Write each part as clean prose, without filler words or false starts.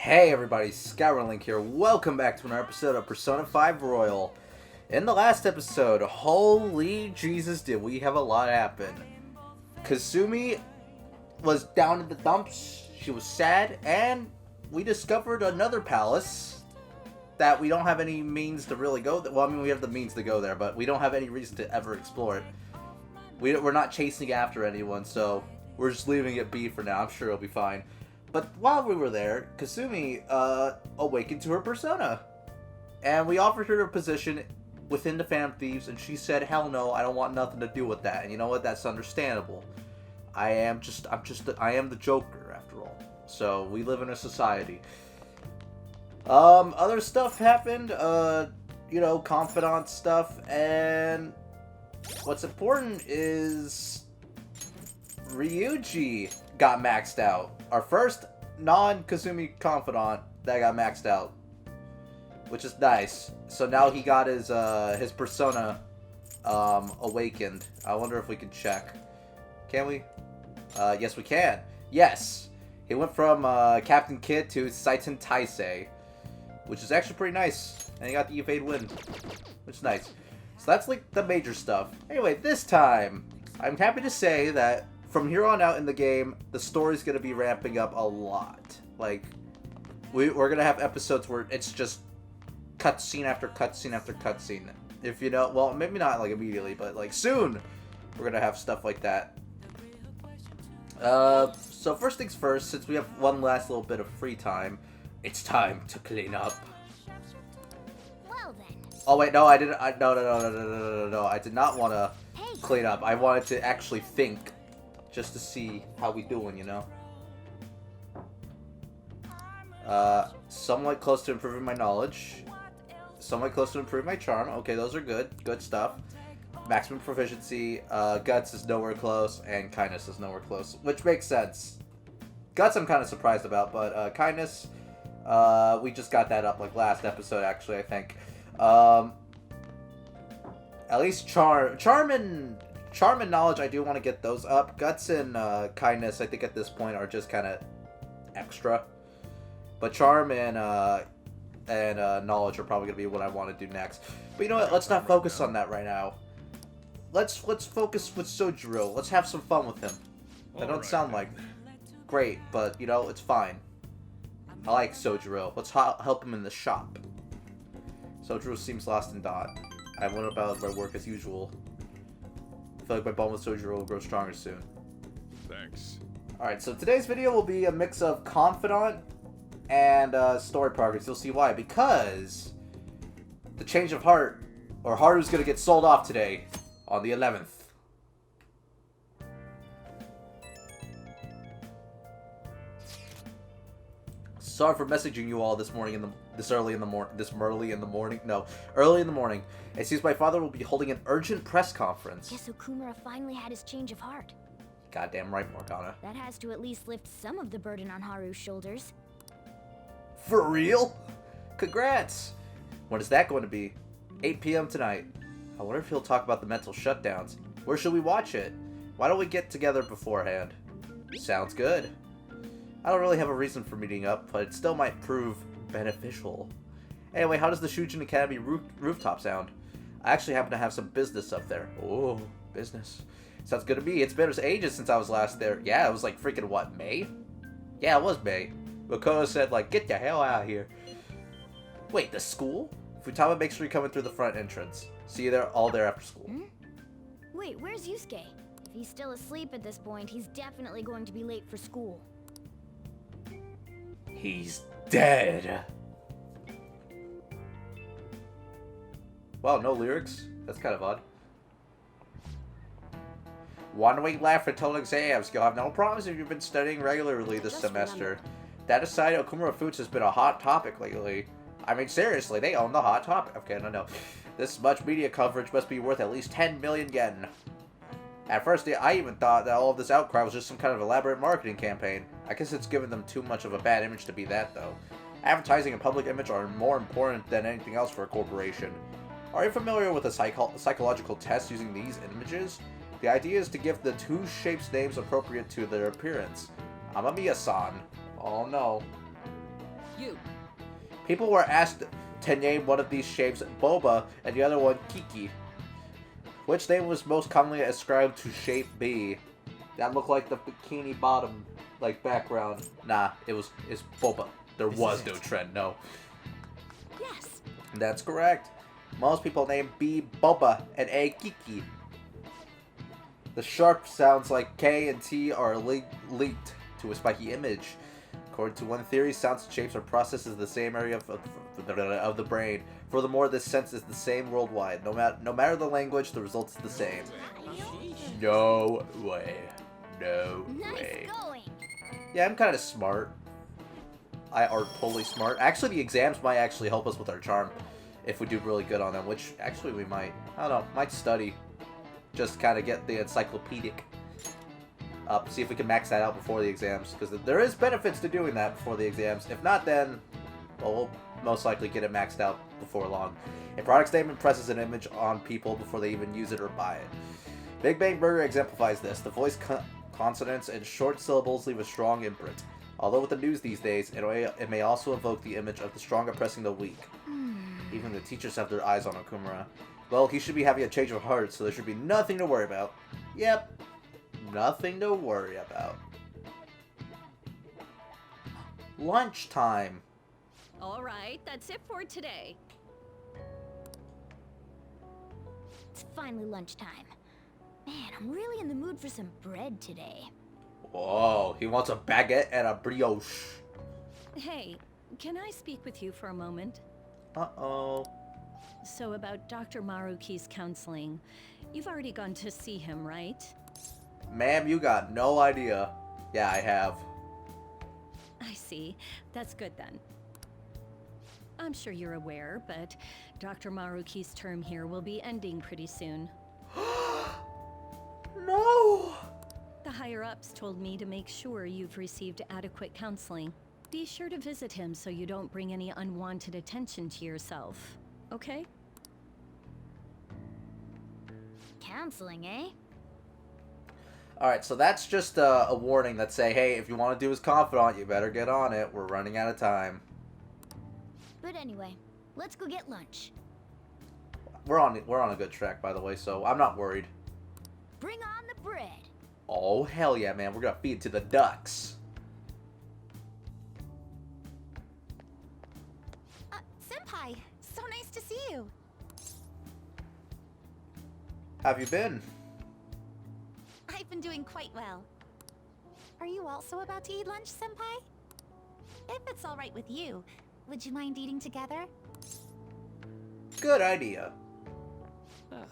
Hey everybody, Scourlink here. Welcome back to another episode of Persona 5 Royal. In the last episode, holy Jesus, did we have a lot happen. Kasumi was down in the dumps, she was sad, and we discovered another palace that we don't have any means to really go there. Well, I mean, we have the means to go there, but we don't have any reason to ever explore it. We're not chasing after anyone, so we're just leaving it be for now. I'm sure it'll be fine. But while we were there, Kasumi awakened to her persona. And we offered her a position within the Phantom Thieves, and she said, hell no, I don't want nothing to do with that. And you know what? That's understandable. I am the Joker, after all. So, we live in a society. Other stuff happened, confidant stuff, and what's important is Ryuji got maxed out. Our first non-Kasumi confidant that got maxed out, which is nice. So now he got his persona awakened. I wonder if we can check. Can we? Yes, we can. Yes, he went from Captain Kid to Saiten Taisei, which is actually pretty nice. And he got the evade win, which is nice. So that's like the major stuff. Anyway, this time I'm happy to say that from here on out in the game, the story's going to be ramping up a lot. Like, we're going to have episodes where it's just cutscene after cutscene after cutscene. If you know, well, maybe not like immediately, but like soon, we're going to have stuff like that. So first things first, since we have one last little bit of free time, it's time to clean up. Well then. Oh wait, no, I didn't. No. I did not want to clean up. I wanted to actually think. Just to see how we doing, you know? Somewhat close to improving my knowledge. Somewhat close to improving my charm. Okay, those are good. Good stuff. Maximum proficiency. Guts is nowhere close. And kindness is nowhere close. Which makes sense. Guts I'm kind of surprised about. But kindness, we just got that up like last episode, actually, I think. At least charm and knowledge, I do want to get those up. Guts and kindness, I think at this point, are just kind of extra. But charm and knowledge are probably going to be what I want to do next. But you know what? Let's not focus on that right now. Let's focus with Sojiro. Let's have some fun with him. That don't sound like great, but you know, it's fine. I like Sojiro. Let's help him in the shop. Sojiro seems lost in thought. I went about my work as usual. I feel like my bond with Sojiro will grow stronger soon. Thanks. Alright, so today's video will be a mix of confidant and story progress. You'll see why. Because the change of heart, or Haru's going to get sold off today on the 11th. Sorry for messaging you all this morning early in the morning. It seems my father will be holding an urgent press conference. Guess Okumura finally had his change of heart. Goddamn right, Morgana. That has to at least lift some of the burden on Haru's shoulders. For real? Congrats! When is that going to be? 8 p.m. tonight. I wonder if he'll talk about the mental shutdowns. Where should we watch it? Why don't we get together beforehand? Sounds good. I don't really have a reason for meeting up, but it still might prove beneficial. Anyway, how does the Shujin Academy rooftop sound? I actually happen to have some business up there. Oh, business. Sounds good to me. It's been ages since I was last there. Yeah, it was like freaking, what, May? Yeah, it was May. Makoto said, like, get the hell out of here. Wait, the school? Futaba, make sure you come in through the front entrance. See you there, all there after school. Wait, where's Yusuke? If he's still asleep at this point, he's definitely going to be late for school. He's dead. Wow, no lyrics? That's kind of odd. One week left until exams. You'll have no problems if you've been studying regularly this semester. That aside, Okumura Foods has been a hot topic lately. I mean, seriously, they own the hot topic. Okay, no. This much media coverage must be worth at least 10 million yen. At first, I even thought that all of this outcry was just some kind of elaborate marketing campaign. I guess it's given them too much of a bad image to be that, though. Advertising and public image are more important than anything else for a corporation. Are you familiar with the psychological test using these images? The idea is to give the two shapes names appropriate to their appearance. Amamiya-san. Oh no. You. People were asked to name one of these shapes Boba and the other one Kiki. Which name was most commonly ascribed to shape B? That looked like the bikini bottom, like, background. Nah, it's Boba. There was no trend, no. Yes. That's correct. Most people name B Boba and A Kiki. The sharp sounds like K and T are linked to a spiky image. According to one theory, sounds and shapes are processed in the same area of the brain. Furthermore, this sense is the same worldwide. No matter the language, the result is the same. No way. No way. Nice going. Yeah, I'm kind of smart. I are totally smart. Actually, the exams might actually help us with our charm if we do really good on them, which actually we might. I don't know. Might study. Just kind of get the encyclopedic up. See if we can max that out before the exams. Because there is benefits to doing that before the exams. If not, then, well, we'll most likely get it maxed out before long. A product statement presses an image on people before they even use it or buy it. Big Bang Burger exemplifies this. The voice consonants and short syllables leave a strong imprint. Although with the news these days, it may also evoke the image of the strong oppressing the weak. Even the teachers have their eyes on Okumura. Well, he should be having a change of heart, so there should be nothing to worry about. Yep. Nothing to worry about. Lunchtime. All right, that's it for today. It's finally lunchtime. Man, I'm really in the mood for some bread today. Whoa, he wants a baguette and a brioche. Hey, can I speak with you for a moment? Uh-oh. So about Dr. Maruki's counseling. You've already gone to see him, right? Ma'am, you got no idea. Yeah, I have. I see. That's good then. I'm sure you're aware, but Dr. Maruki's term here will be ending pretty soon. No! The higher-ups told me to make sure you've received adequate counseling. Be sure to visit him so you don't bring any unwanted attention to yourself. Okay? Counseling, eh? Alright, so that's just a warning that say, hey, if you want to do his confidant, you better get on it. We're running out of time. But anyway, let's go get lunch. We're on a good track, by the way, so I'm not worried. Bring on the bread. Oh, hell yeah, man. We're gonna feed to the ducks. Senpai, so nice to see you. Have you been? I've been doing quite well. Are you also about to eat lunch, Senpai? If it's all right with you, would you mind eating together? Good idea. Ah,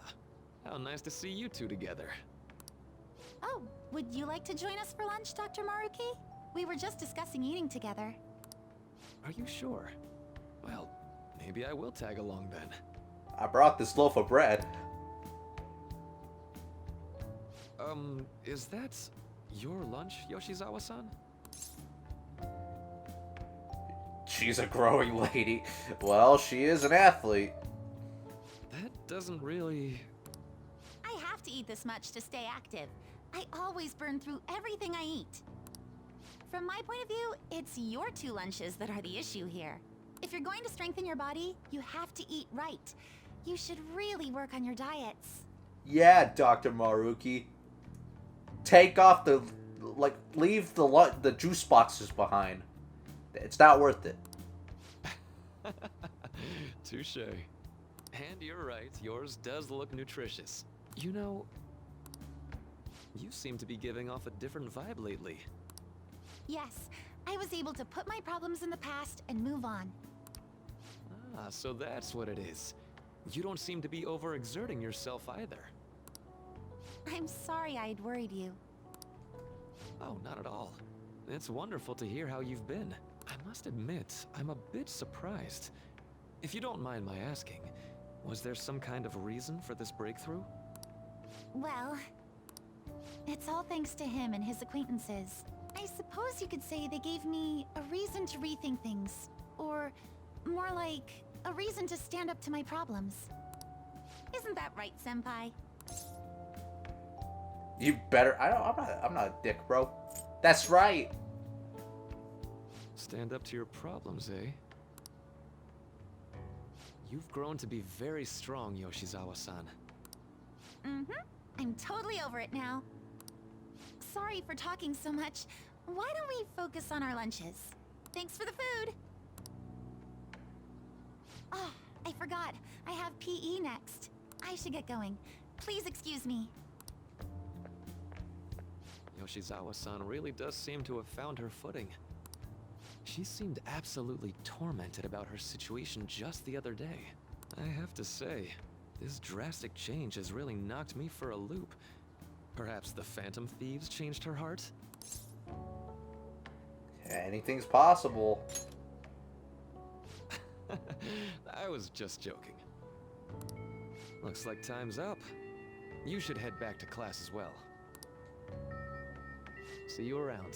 how nice to see you two together. Oh, would you like to join us for lunch, Dr. Maruki? We were just discussing eating together. Are you sure? Well, maybe I will tag along then. I brought this loaf of bread. Is that your lunch, Yoshizawa-san? She's a growing lady. Well, she is an athlete. That doesn't really... I have to eat this much to stay active. I always burn through everything I eat. From my point of view, it's your two lunches that are the issue here. If you're going to strengthen your body, you have to eat right. You should really work on your diets. Yeah, Dr. Maruki. Take off the... leave the juice boxes behind. It's not worth it. Touche. And you're right, yours does look nutritious. You know, you seem to be giving off a different vibe lately. Yes, I was able to put my problems in the past and move on. Ah, so that's what it is. You don't seem to be overexerting yourself either. I'm sorry I'd worried you. Oh, not at all. It's wonderful to hear how you've been. I must admit, I'm a bit surprised. If you don't mind my asking, was there some kind of reason for this breakthrough? Well, it's all thanks to him and his acquaintances. I suppose you could say they gave me a reason to rethink things. Or, more like, a reason to stand up to my problems. Isn't that right, Senpai? You better... I'm not a dick, bro. That's right. Stand up to your problems, eh? You've grown to be very strong, Yoshizawa-san. Mm-hmm. I'm totally over it now. Sorry for talking so much. Why don't we focus on our lunches? Thanks for the food. Oh, I forgot. I have PE next. I should get going. Please excuse me. Yoshizawa-san really does seem to have found her footing. She seemed absolutely tormented about her situation just the other day. I have to say, this drastic change has really knocked me for a loop. Perhaps the Phantom Thieves changed her heart? Anything's possible. I was just joking. Looks like time's up. You should head back to class as well. See you around.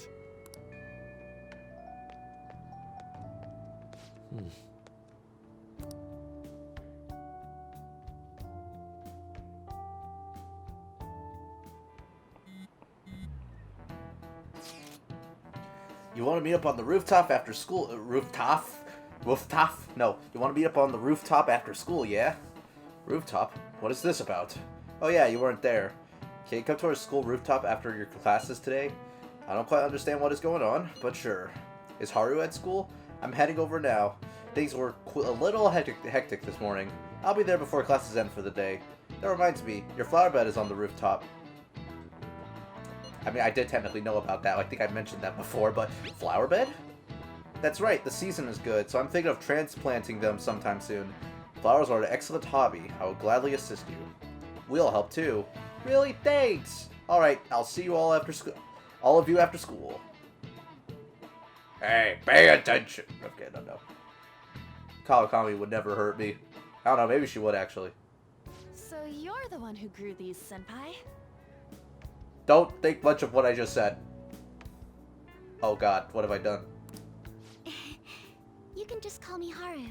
You want to meet up on the rooftop after school? Rooftop? Rooftop? No. You want to meet up on the rooftop after school, yeah? Rooftop? What is this about? Oh yeah, you weren't there. Can you come to our school rooftop after your classes today? I don't quite understand what is going on, but sure. Is Haru at school? I'm heading over now. Things were a little hectic this morning. I'll be there before classes end for the day. That reminds me, your flower bed is on the rooftop. I mean, I did technically know about that. I think I mentioned that before, but flower bed? That's right, the season is good, so I'm thinking of transplanting them sometime soon. Flowers are an excellent hobby. I will gladly assist you. We'll help too. Really? Thanks! Alright, I'll see you all after school. All of you after school. Hey, pay attention! Okay, no. Kawakami would never hurt me. I don't know, maybe she would actually. So you're the one who grew these, Senpai? Don't think much of what I just said. Oh god, what have I done? You can just call me Haru.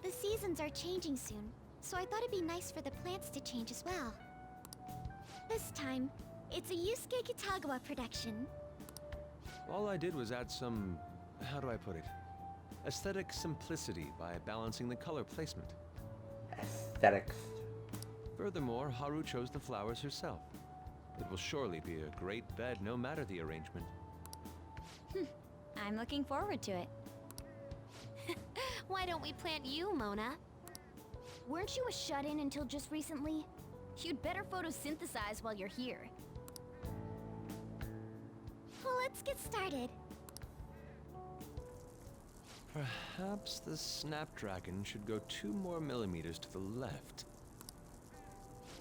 The seasons are changing soon, so I thought it'd be nice for the plants to change as well. This time, it's a Yusuke Kitagawa production. All I did was add some, how do I put it? Aesthetic simplicity by balancing the color placement. Aesthetics. Furthermore, Haru chose the flowers herself. It will surely be a great bed no matter the arrangement. I'm looking forward to it. Why don't we plant you, Mona? Weren't you a shut-in until just recently? You'd better photosynthesize while you're here. Well, let's get started. Perhaps the Snapdragon should go 2 more millimeters to the left.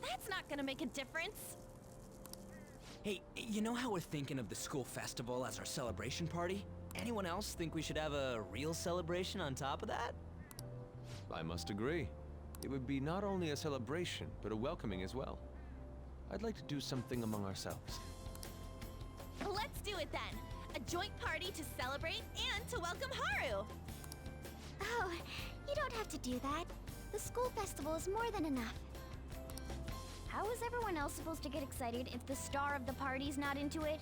That's not gonna make a difference. Hey, you know how we're thinking of the school festival as our celebration party? Anyone else think we should have a real celebration on top of that? I must agree. It would be not only a celebration, but a welcoming as well. I'd like to do something among ourselves. Let's do it then. A joint party to celebrate and to welcome Haru. Oh, you don't have to do that. The school festival is more than enough. How is everyone else supposed to get excited if the star of the party's not into it?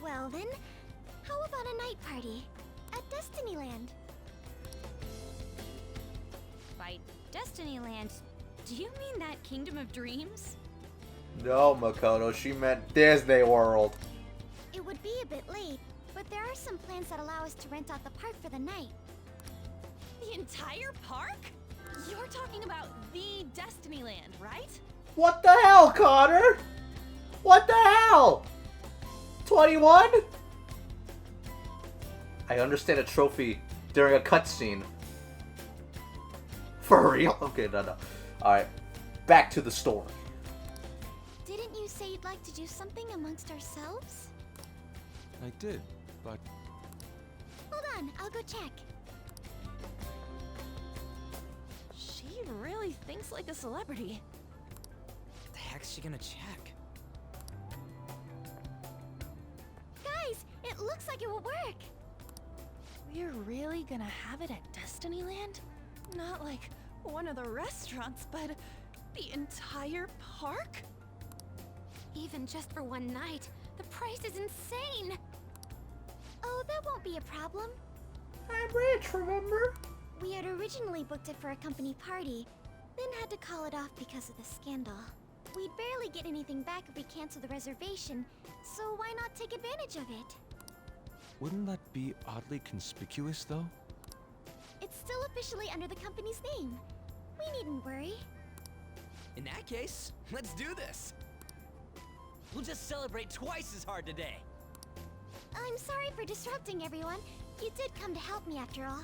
Well then, how about a night party at Destinyland? By Destinyland, do you mean that Kingdom of Dreams? No, Makoto, she meant Disney World. It would be a bit late, but there are some plans that allow us to rent out the park for the night. The entire park? You're talking about the Destinyland, right? What the hell, Connor? What the hell? 21? I understand a trophy during a cutscene. For real? Okay, no. Alright, back to the story. Didn't you say you'd like to do something amongst ourselves? I did, but Hold on, I'll go check. She really thinks like a celebrity. What the heck's she gonna check? Guys, it looks like it will work. We're really gonna have it at Destinyland? Not like one of the restaurants, but the entire park? Even just for one night, the price is insane. be a problem? I'm rich, remember? We had originally booked it for a company party, then had to call it off because of the scandal. We'd barely get anything back if we cancel the reservation, so why not take advantage of it? Wouldn't that be oddly conspicuous, though? It's still officially under the company's name. We needn't worry. In that case, let's do this. We'll just celebrate twice as hard today. I'm sorry for disrupting everyone. You did come to help me after all.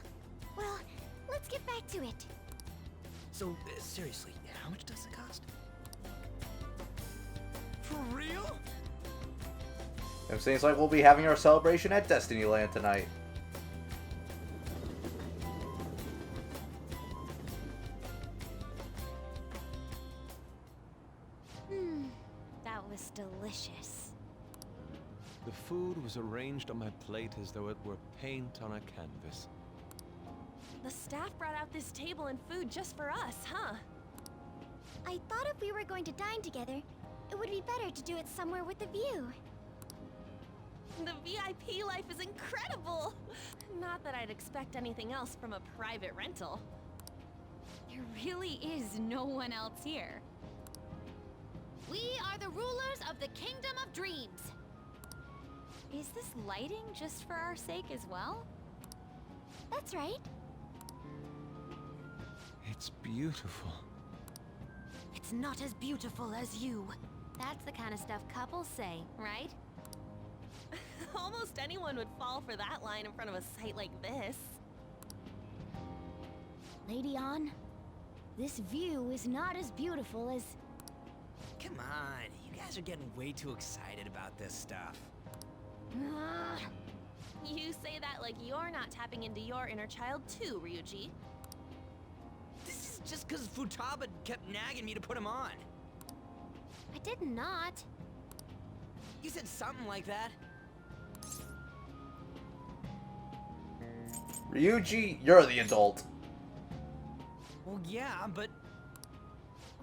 Well, let's get back to it. So, seriously, how much does it cost? For real? It seems like we'll be having our celebration at Destinyland tonight. That was delicious. The food was arranged on my plate as though it were paint on a canvas. The staff brought out this table and food just for us, huh? I thought if we were going to dine together, it would be better to do it somewhere with a view. The VIP life is incredible! Not that I'd expect anything else from a private rental. There really is no one else here. We are the rulers of the Kingdom of Dreams. Is this lighting just for our sake as well? That's right. It's beautiful. It's not as beautiful as you. That's the kind of stuff couples say, right? Almost anyone would fall for that line in front of a sight like this. Lady Ann, this view is not as beautiful as... Come on, you guys are getting way too excited about this stuff. You say that like you're not tapping into your inner child too, Ryuji. This is just because Futaba kept nagging me to put him on. I did not. You said something like that. Ryuji, you're the adult. Well, yeah, but...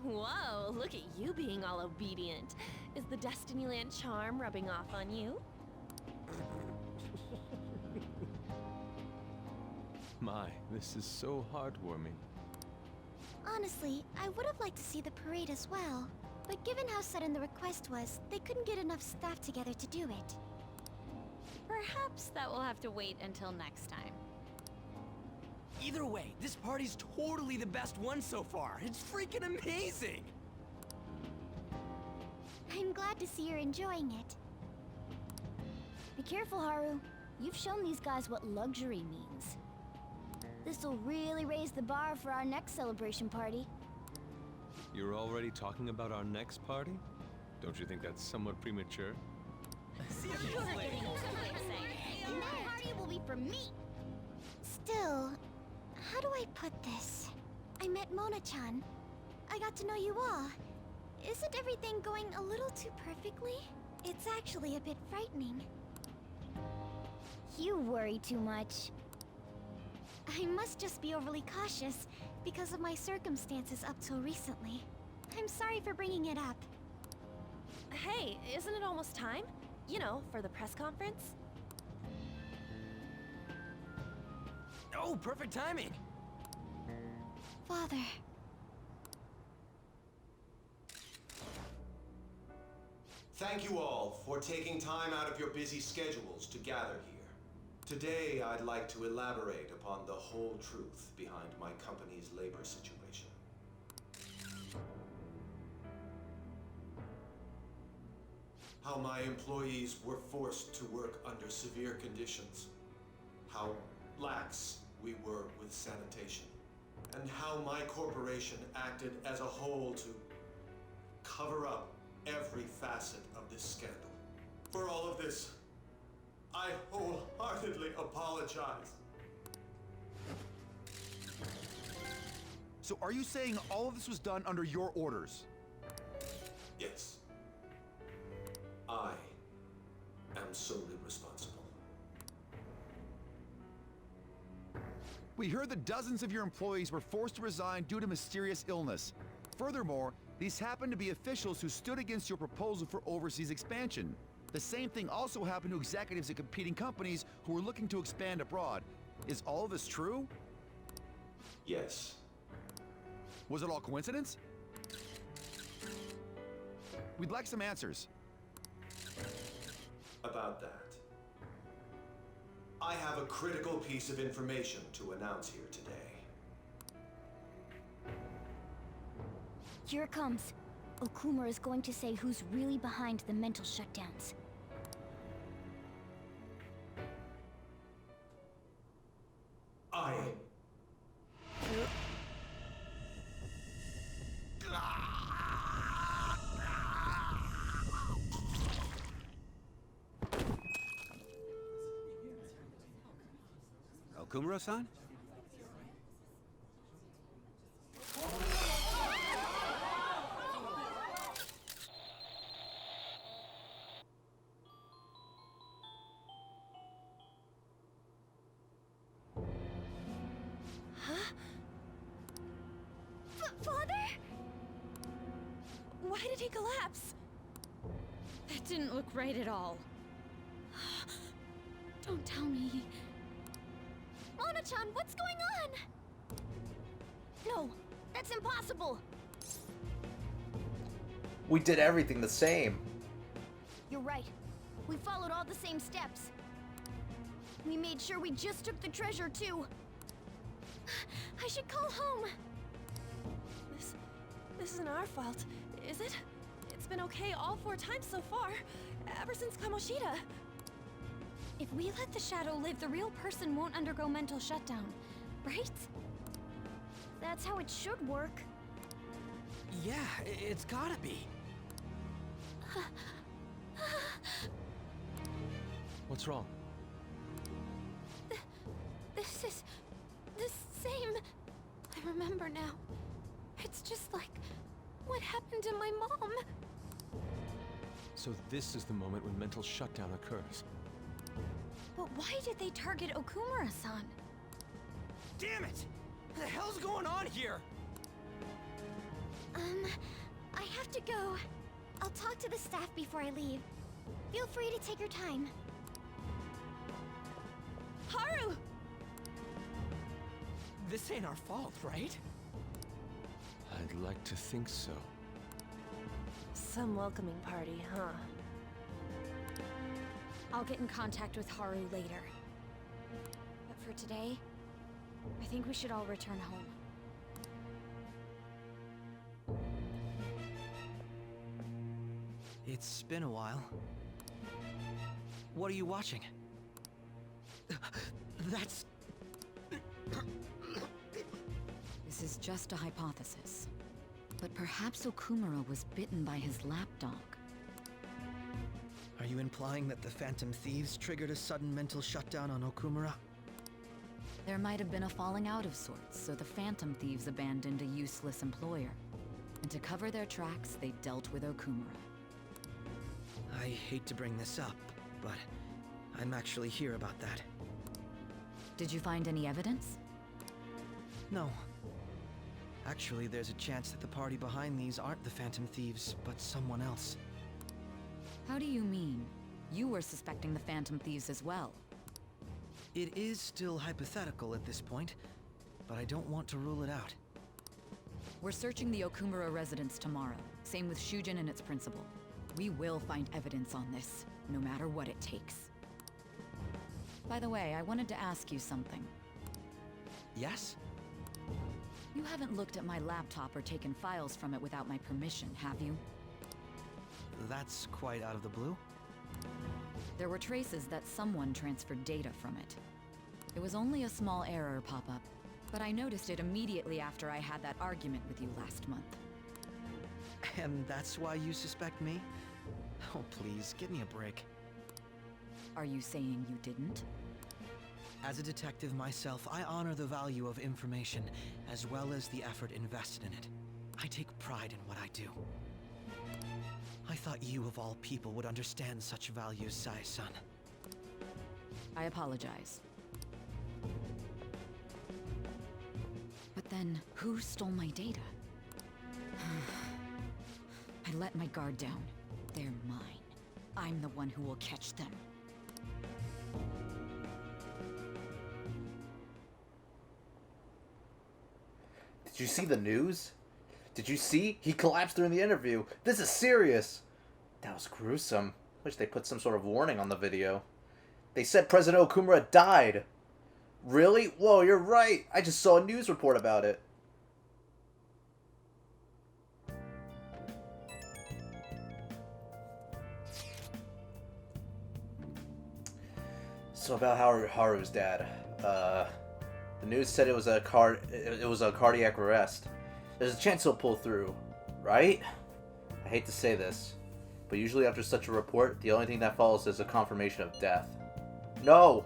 Whoa, look at you being all obedient. Is the Destinyland charm rubbing off on you? My, this is so heartwarming. Honestly, I would have liked to see the parade as well. But given how sudden the request was, they couldn't get enough staff together to do it. Perhaps that will have to wait until next time. Either way, this party's totally the best one so far. It's freaking amazing! I'm glad to see you're enjoying it. Be careful, Haru. You've shown these guys what luxury means. This'll really raise the bar for our next celebration party. You're already talking about our next party? Don't you think that's somewhat premature? And that party will be for me. Still, how do I put this? I met Mona-chan. I got to know you all. Isn't everything going a little too perfectly? It's actually a bit frightening. You worry too much. I must just be overly cautious because of my circumstances up till recently. I'm sorry for bringing it up. Hey, isn't it almost time? You know, for the press conference? Oh, perfect timing! Father. Thank you all for taking time out of your busy schedules to gather here. Today, I'd like to elaborate upon the whole truth behind my company's labor situation. How my employees were forced to work under severe conditions. How lax we were with sanitation. And how my corporation acted as a whole to cover up every facet of this scandal. For all of this, I wholeheartedly apologize. So are you saying all of this was done under your orders? Yes. I am solely responsible. We heard that dozens of your employees were forced to resign due to mysterious illness. Furthermore, these happened to be officials who stood against your proposal for overseas expansion. The same thing also happened to executives at competing companies who were looking to expand abroad. Is all of this true? Yes. Was it all coincidence? We'd like some answers. About that. I have a critical piece of information to announce here today. Here it comes. Okumura is going to say who's really behind the mental shutdowns. I... Okumura-san? Father? Why did he collapse? That didn't look right at all. Don't tell me. Mona-chan, what's going on? No, that's impossible. We did everything the same. You're right. We followed all the same steps. We made sure we just took the treasure, too. I should call home. This isn't our fault, is it? It's been okay all 4 times so far, ever since Kamoshida. If we let the shadow live, the real person won't undergo mental shutdown, right? That's how it should work. Yeah, it's gotta be. What's wrong? This is the same. I remember now. It's just like what happened to my mom. So this is the moment when mental shutdown occurs. But why did they target Okumura-san? Damn it! What the hell's going on here? I have to go. I'll talk to the staff before I leave. Feel free to take your time. Haru! This ain't our fault, right? I'd like to think so. Some welcoming party, huh? I'll get in contact with Haru later. But for today, I think we should all return home. It's been a while. What are you watching? That's... This is just a hypothesis. But perhaps Okumura was bitten by his lapdog. Are you implying that the Phantom Thieves triggered a sudden mental shutdown on Okumura? There might have been a falling out of sorts, so the Phantom Thieves abandoned a useless employer. And to cover their tracks, they dealt with Okumura. I hate to bring this up, but I'm actually here about that. Did you find any evidence? No. Actually, there's a chance that the party behind these aren't the Phantom Thieves, but someone else. How do you mean? You were suspecting the Phantom Thieves as well. It is still hypothetical at this point, but I don't want to rule it out. We're searching the Okumura residence tomorrow. Same with Shujin and its principal. We will find evidence on this, no matter what it takes. By the way, I wanted to ask you something. Yes? You haven't looked at my laptop or taken files from it without my permission, have you? That's quite out of the blue. There were traces that someone transferred data from it. It was only a small error pop-up, but I noticed it immediately after I had that argument with you last month. And that's why you suspect me? Oh, please, give me a break. Are you saying you didn't? As a detective myself, I honor the value of information, as well as the effort invested in it. I take pride in what I do. I thought you, of all people, would understand such values, Sae-san. I apologize. But then, who stole my data? I let my guard down. They're mine. I'm the one who will catch them. Did you see the news? Did you see? He collapsed during the interview. This is serious. That was gruesome. Wish they put some sort of warning on the video. They said President Okumura died. Really? Whoa, you're right. I just saw a news report about it. So about Haru's dad. The news said it was a cardiac arrest. There's a chance he'll pull through, right? I hate to say this, but usually after such a report, the only thing that follows is a confirmation of death. No!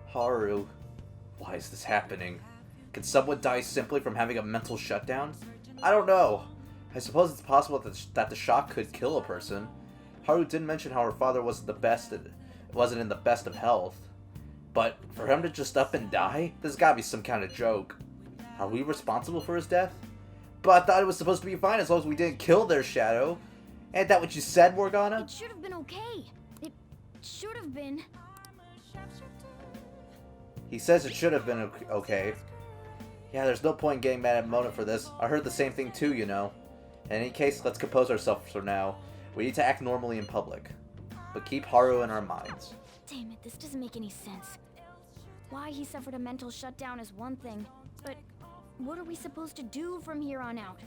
Haru, why is this happening? Can someone die simply from having a mental shutdown? I don't know. I suppose it's possible that the shock could kill a person. Haru did mention how her father wasn't in the best of health. But for him to just up and die? There's gotta be some kind of joke. Are we responsible for his death? But I thought it was supposed to be fine as long as we didn't kill their shadow. Ain't that what you said, Morgana? It should have been okay. It should have been. He says it should have been okay. Yeah, there's no point in getting mad at Mona for this. I heard the same thing too, you know. In any case, let's compose ourselves for now. We need to act normally in public. But keep Haru in our minds. Damn it, this doesn't make any sense. Why he suffered a mental shutdown is one thing, but what are we supposed to do from here on out?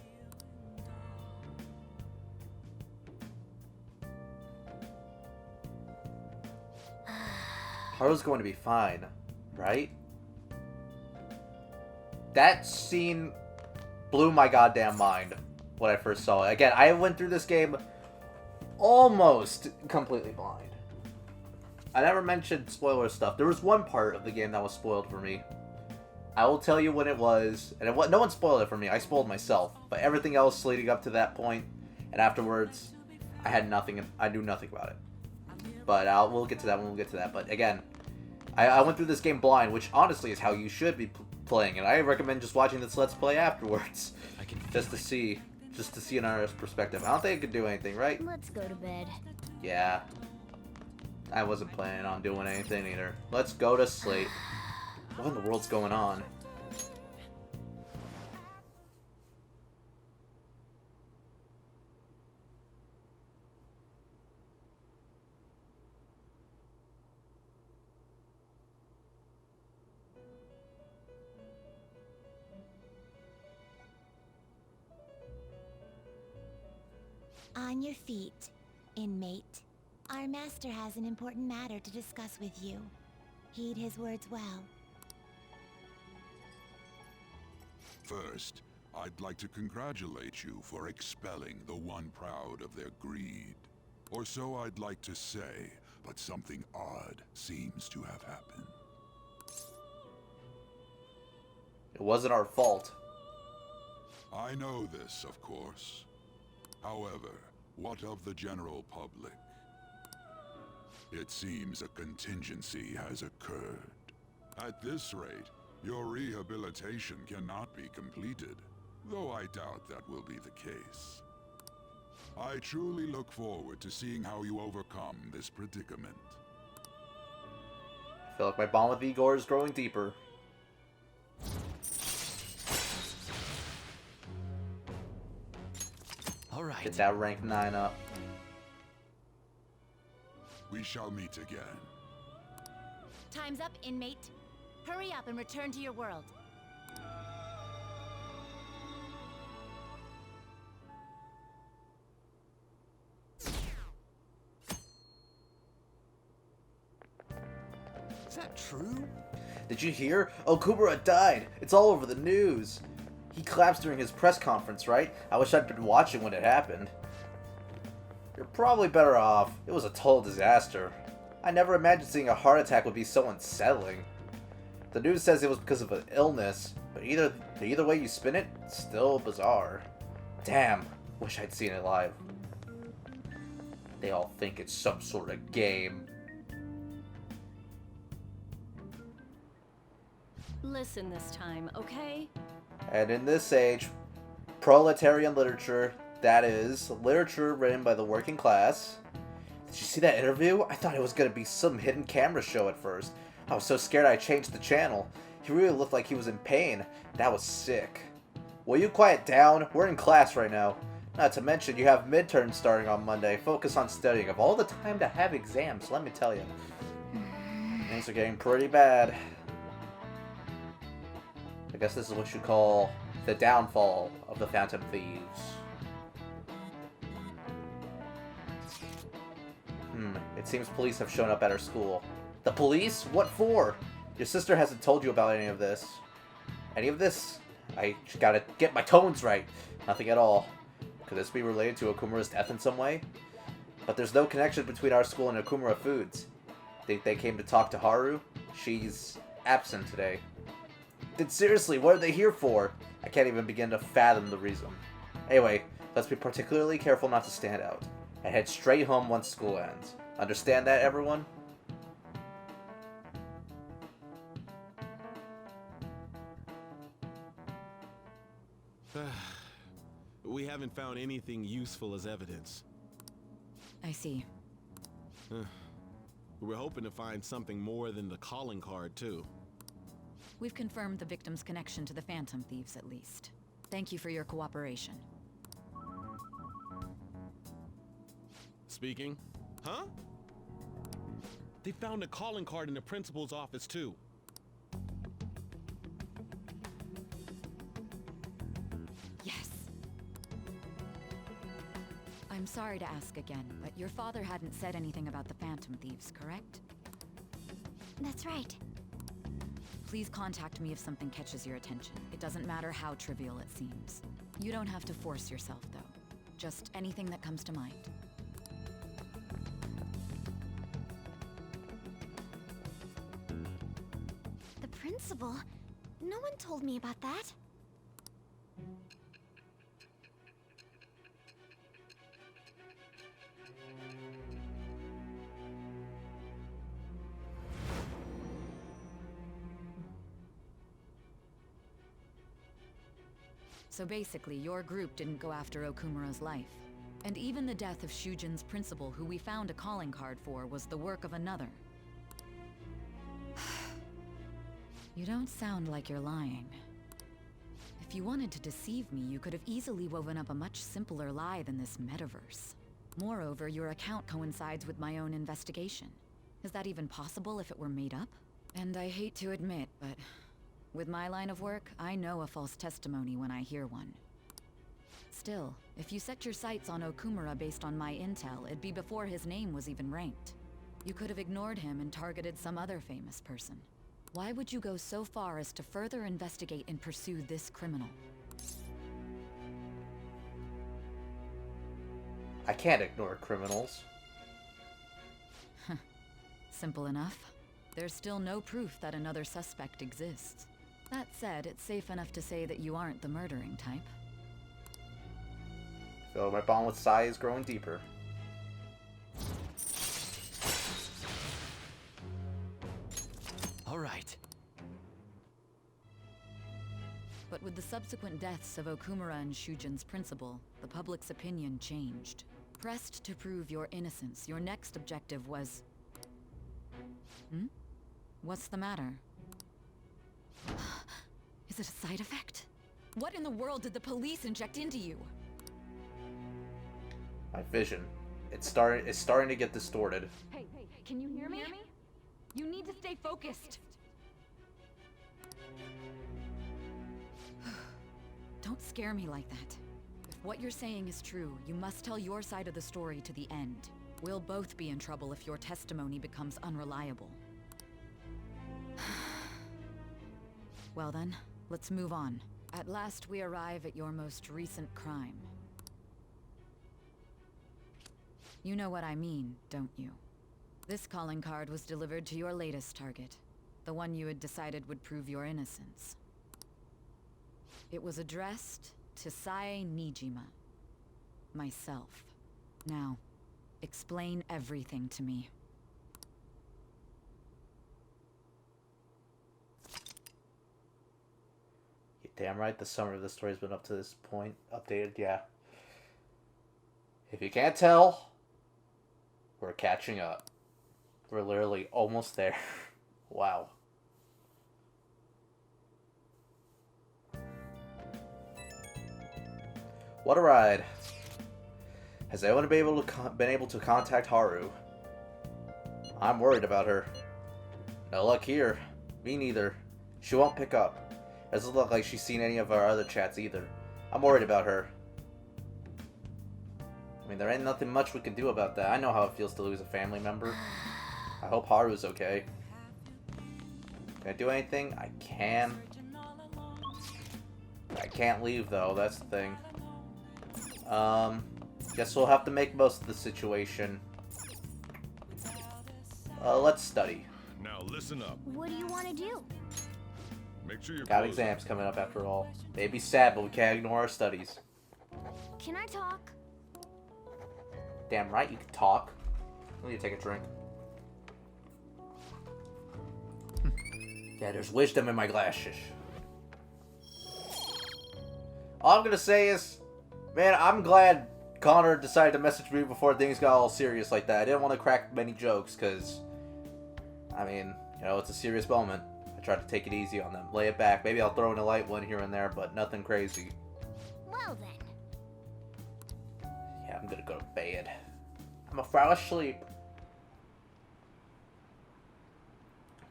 Haru's going to be fine, right? That scene blew my goddamn mind when I first saw it. Again, I went through this game almost completely blind. I never mentioned spoiler stuff. There was one part of the game that was spoiled for me. I will tell you when it was, and no one spoiled it for me. I spoiled myself. But everything else leading up to that point and afterwards, I had nothing. I knew nothing about it. But we'll get to that when we'll get to that. But again, I went through this game blind, which honestly is how you should be playing it. I recommend just watching this Let's Play afterwards, just to see another perspective. I don't think it could do anything, right? Let's go to bed. Yeah. I wasn't planning on doing anything either. Let's go to sleep. What in the world's going on? On your feet, inmate. Our master has an important matter to discuss with you. Heed his words well. First, I'd like to congratulate you for expelling the one proud of their greed. Or so I'd like to say, but something odd seems to have happened. It wasn't our fault. I know this, of course. However, what of the general public? It seems a contingency has occurred. At this rate, your rehabilitation cannot be completed, though I doubt that will be the case. I truly look forward to seeing how you overcome this predicament. I feel like my bond with Igor is growing deeper. All right. Get that rank 9 up. We shall meet again. Time's up, inmate. Hurry up and return to your world. Is that true? Did you hear? Okumura died. It's all over the news. He collapsed during his press conference, right? I wish I'd been watching when it happened. You're probably better off. It was a total disaster. I never imagined seeing a heart attack would be so unsettling. The news says it was because of an illness, but either way you spin it, it's still bizarre. Damn, wish I'd seen it live. They all think it's some sort of game. Listen this time, okay? And in this age, proletarian literature, that is, literature written by the working class, Did you see that interview? I thought it was gonna be some hidden camera show at first. I was so scared I changed the channel. He really looked like he was in pain. That was sick. Will you quiet down? We're in class right now. Not to mention, you have midterms starting on Monday. Focus on studying. Of all the time to have exams, let me tell you. Things are getting pretty bad. I guess this is what you call the downfall of the Phantom Thieves. It seems police have shown up at our school. The police? What for? Your sister hasn't told you about any of this. Any of this? I just gotta get my tones right. Nothing at all. Could this be related to Okumura's death in some way? But there's no connection between our school and Okumura Foods. Think they came to talk to Haru? She's absent today. Then seriously, what are they here for? I can't even begin to fathom the reason. Anyway, let's be particularly careful not to stand out. And head straight home once school ends. Understand that, everyone? We haven't found anything useful as evidence. I see. We're hoping to find something more than the calling card, too. We've confirmed the victim's connection to the Phantom Thieves, at least. Thank you for your cooperation. Speaking? Huh? They found a calling card in the principal's office, too. Yes. I'm sorry to ask again, but your father hadn't said anything about the Phantom Thieves, correct? That's right. Please contact me if something catches your attention. It doesn't matter how trivial it seems. You don't have to force yourself, though. Just anything that comes to mind. The principal? No one told me about that. So basically, your group didn't go after Okumura's life. And even the death of Shujin's principal, who we found a calling card for, was the work of another. You don't sound like you're lying. If you wanted to deceive me, you could have easily woven up a much simpler lie than this metaverse. Moreover, your account coincides with my own investigation. Is that even possible if it were made up? And I hate to admit, but with my line of work, I know a false testimony when I hear one. Still, if you set your sights on Okumura based on my intel, it'd be before his name was even ranked. You could have ignored him and targeted some other famous person. Why would you go so far as to further investigate and pursue this criminal? I can't ignore criminals. Simple enough. There's still no proof that another suspect exists. That said, it's safe enough to say that you aren't the murdering type. So my bond with Sai is growing deeper. All right. But with the subsequent deaths of Okumura and Shujin's principal, the public's opinion changed. Pressed to prove your innocence, your next objective was... What's the matter? Is it a side effect? What in the world did the police inject into you? My vision. It's starting to get distorted. Hey, can you hear me? You need to stay focused. Don't scare me like that. If what you're saying is true, you must tell your side of the story to the end. We'll both be in trouble if your testimony becomes unreliable. Well then, let's move on. At last we arrive at your most recent crime. You know what I mean, don't you? This calling card was delivered to your latest target. The one you had decided would prove your innocence. It was addressed to Sae Nijima. Myself. Now, explain everything to me. Damn right, the summary of the story's been up to this point updated, yeah. If you can't tell, We're catching up. We're literally almost there. Wow. What a ride. Has anyone been able to contact Haru? I'm worried about her. No luck here. Me neither. She won't pick up. It doesn't look like she's seen any of our other chats either. I'm worried about her. I mean, there ain't nothing much we can do about that. I know how it feels to lose a family member. I hope Haru's okay. Can I do anything? I can. I can't leave though, that's the thing. Guess we'll have to make most of the situation. Let's study. Now listen up. What do you want to do? Make sure you're Got exams coming up after all. They'd be sad, but we can't ignore our studies. Can I talk? Damn right you can talk. I need to take a drink. Yeah, there's wisdom in my glasses. All I'm gonna say is, man, I'm glad Connor decided to message me before things got all serious like that. I didn't want to crack many jokes, because, I mean, you know, it's a serious moment. I tried to take it easy on them, lay it back. Maybe I'll throw in a light one here and there, but nothing crazy. Well then. Yeah, I'm gonna go to bed. I'm gonna fall asleep.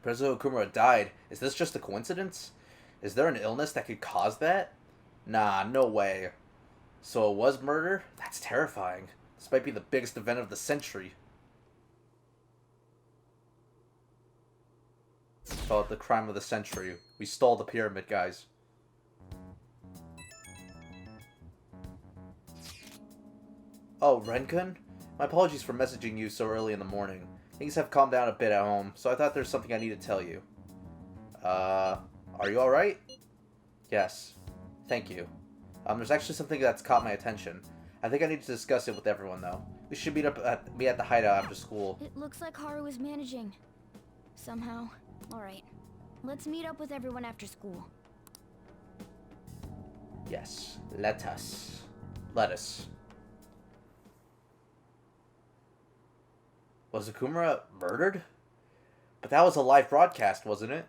President Okumura died. Is this just a coincidence? Is there an illness that could cause that? Nah, no way. So it was murder? That's terrifying. This might be the biggest event of the century. Call it the crime of the century. We stole the pyramid, guys. Oh, Renkun? My apologies for messaging you so early in the morning. Things have calmed down a bit at home, so I thought there's something I need to tell you. Are you alright? Yes. Thank you. There's actually something that's caught my attention. I think I need to discuss it with everyone, though. We should meet at the hideout after school. It looks like Haru is managing. Somehow. Alright. Let's meet up with everyone after school. Yes. Let us. Let us. Was Okumura murdered? But that was a live broadcast, wasn't it?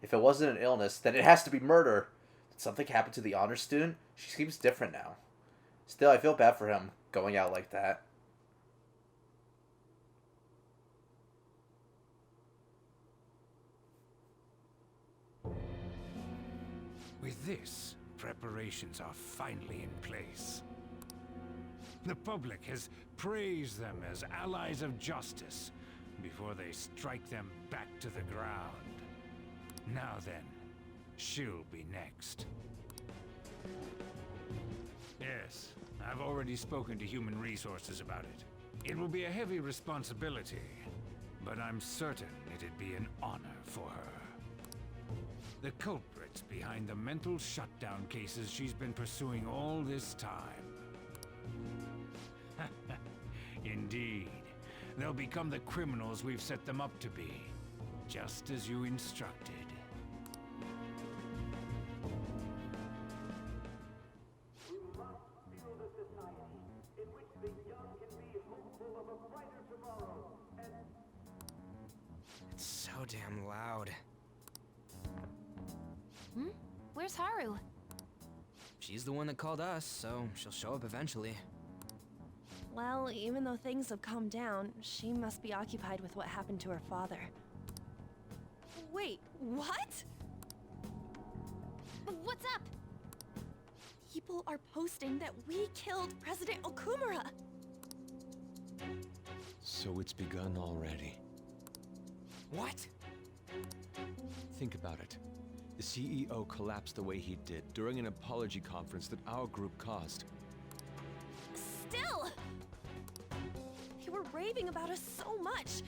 If it wasn't an illness, then it has to be murder. Did something happen to the honor student? She seems different now. Still, I feel bad for him, going out like that. With this, preparations are finally in place. The public has praised them as allies of justice before they strike them back to the ground. Now then, she'll be next. Yes, I've already spoken to Human Resources about it. It will be a heavy responsibility, but I'm certain it'd be an honor for her. The culprits behind the mental shutdown cases she's been pursuing all this time. Indeed. They'll become the criminals we've set them up to be, just as you instructed. It's so damn loud. Where's Haru? She's the one that called us, so she'll show up eventually. Well, even though things have calmed down, she must be occupied with what happened to her father. Wait, what? What's up? People are posting that we killed President Okumura! So it's begun already. What? Think about it. The CEO collapsed the way he did during an apology conference that our group caused. Still! They were raving about us so much,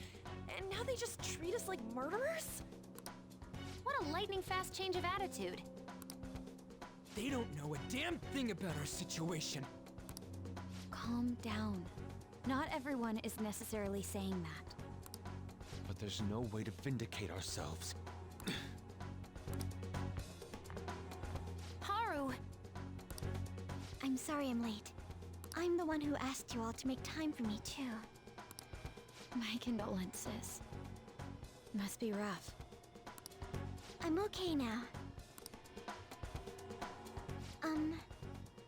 and now they just treat us like murderers? What a lightning-fast change of attitude. They don't know a damn thing about our situation. Calm down. Not everyone is necessarily saying that. But there's no way to vindicate ourselves. Haru! I'm sorry I'm late. I'm the one who asked you all to make time for me, too. My condolences. Must be rough. I'm okay now.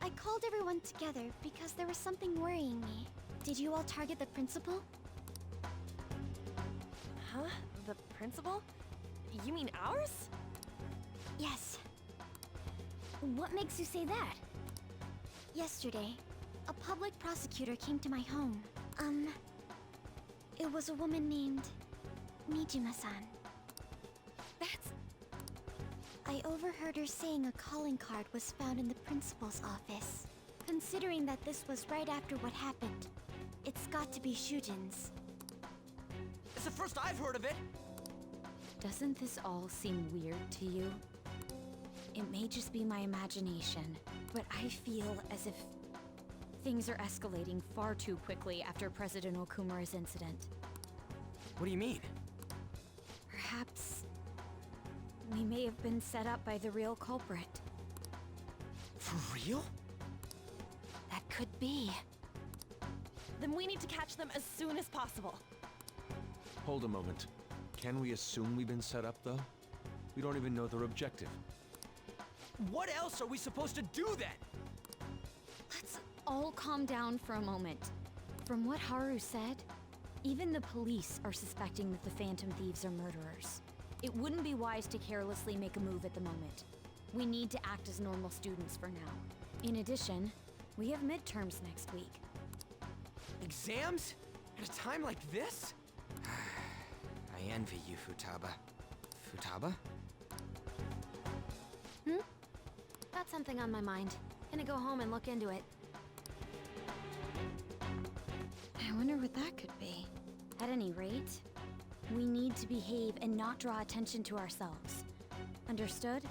I called everyone together because there was something worrying me. Did you all target the principal? Huh? The principal? You mean ours? Yes. What makes you say that? Yesterday, a public prosecutor came to my home. It was a woman named Mijima-san. I overheard her saying a calling card was found in the principal's office. Considering that this was right after what happened, it's got to be Shujin's. It's the first I've heard of it. Doesn't this all seem weird to you? It may just be my imagination, but I feel as if things are escalating far too quickly after President Okumura's incident. What do you mean? Perhaps we may have been set up by the real culprit. For real? That could be. Then we need to catch them as soon as possible. Hold a moment. Can we assume we've been set up, though? We don't even know their objective. What else are we supposed to do then? Let's all calm down for a moment. From what Haru said, even the police are suspecting that the Phantom Thieves are murderers. It wouldn't be wise to carelessly make a move at the moment. We need to act as normal students for now. In addition, we have midterms next week. Exams? At a time like this? I envy you, Futaba. Futaba? Got something on my mind. Gonna go home and look into it. I wonder what that could be. At any rate, we need to behave and not draw attention to ourselves. Understood?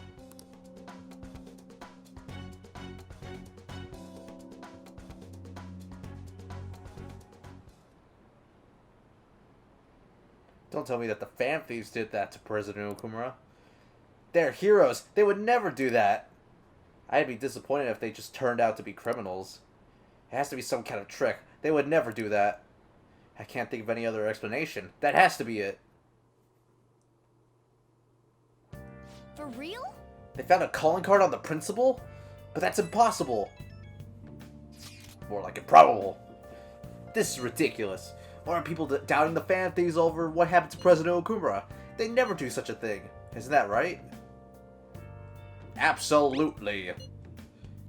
Don't tell me that the Fan Thieves did that to President Okumura. They're heroes. They would never do that. I'd be disappointed if they just turned out to be criminals. It has to be some kind of trick. They would never do that. I can't think of any other explanation. That has to be it. For real? They found a calling card on the principal? But that's impossible. More like improbable. This is ridiculous. Why are people doubting the Fan Thieves over what happened to President Okumura? They never do such a thing. Isn't that right? Absolutely.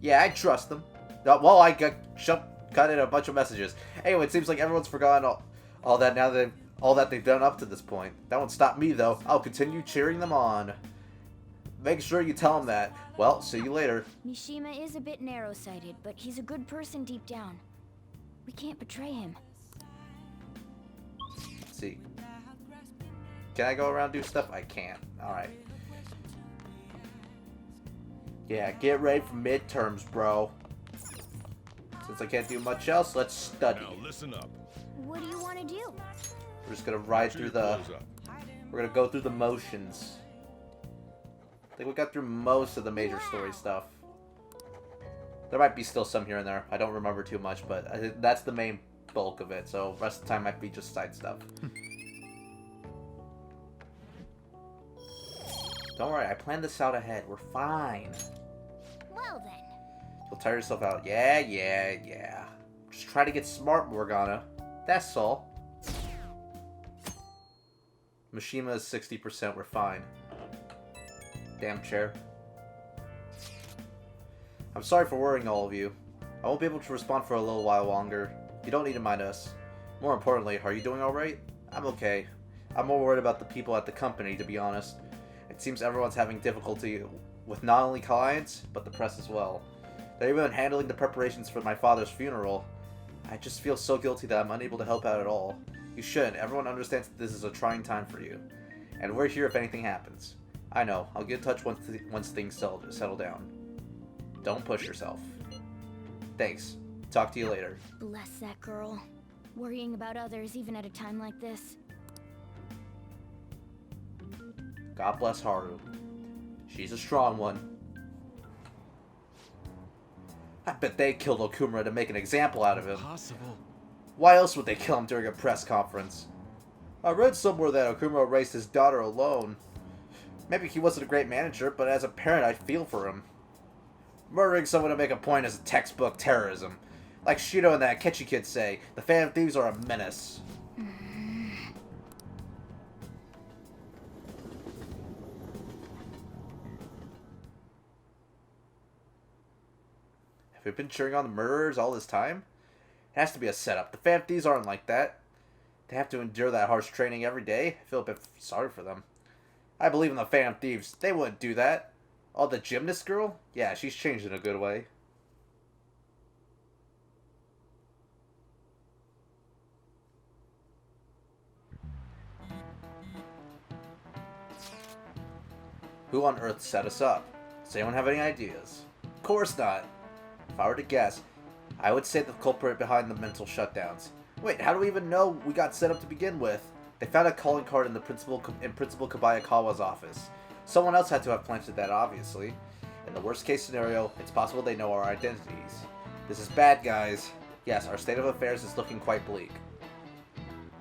Yeah, I trust them. Well, I got cut in a bunch of messages. Anyway, it seems like everyone's forgotten all that now that all that they've done up to this point. That won't stop me, though. I'll continue cheering them on. Make sure you tell them that. Well, see you later. Mishima is a bit narrow-sighted, but he's a good person deep down. We can't betray him. Let's see. Can I go around and do stuff? I can't. Alright. Yeah, get ready for midterms, bro. Since I can't do much else, let's study. Now listen up. What do you want to do? We're just gonna ride through the... We're gonna go through the motions. I think we got through most of the major story stuff. There might be still some here and there. I don't remember too much, but I think that's the main bulk of it. So the rest of the time might be just side stuff. Don't worry, I planned this out ahead. We're fine. Well then. You'll tire yourself out. Yeah. Just try to get smart, Morgana. That's all. Mishima is 60%. We're fine. Damn chair. I'm sorry for worrying all of you. I won't be able to respond for a little while longer. You don't need to mind us. More importantly, are you doing alright? I'm okay. I'm more worried about the people at the company, to be honest. It seems everyone's having difficulty with not only clients, but the press as well. They're even handling the preparations for my father's funeral. I just feel so guilty that I'm unable to help out at all. You shouldn't. Everyone understands that this is a trying time for you. And we're here if anything happens. I know. I'll get in touch once things settle down. Don't push yourself. Thanks. Talk to you later. Bless that girl. Worrying about others even at a time like this. God bless Haru. She's a strong one. I bet they killed Okumura to make an example out of him. Impossible. Why else would they kill him during a press conference? I read somewhere that Okumura raised his daughter alone. Maybe he wasn't a great manager, but as a parent I feel for him. Murdering someone to make a point is textbook terrorism. Like Shido and that Akechi kid say, the Phantom Thieves are a menace. Have we been cheering on the murderers all this time? It has to be a setup. The Phantom Thieves aren't like that. They have to endure that harsh training every day. I feel a bit sorry for them. I believe in the Phantom Thieves. They wouldn't do that. Oh, the gymnast girl? Yeah, she's changed in a good way. Who on earth set us up? Does anyone have any ideas? Of course not. If I were to guess, I would say the culprit behind the mental shutdowns. Wait, how do we even know we got set up to begin with? They found a calling card in Principal Kobayakawa's office. Someone else had to have planted that, obviously. In the worst case scenario, it's possible they know our identities. This is bad, guys. Yes, our state of affairs is looking quite bleak.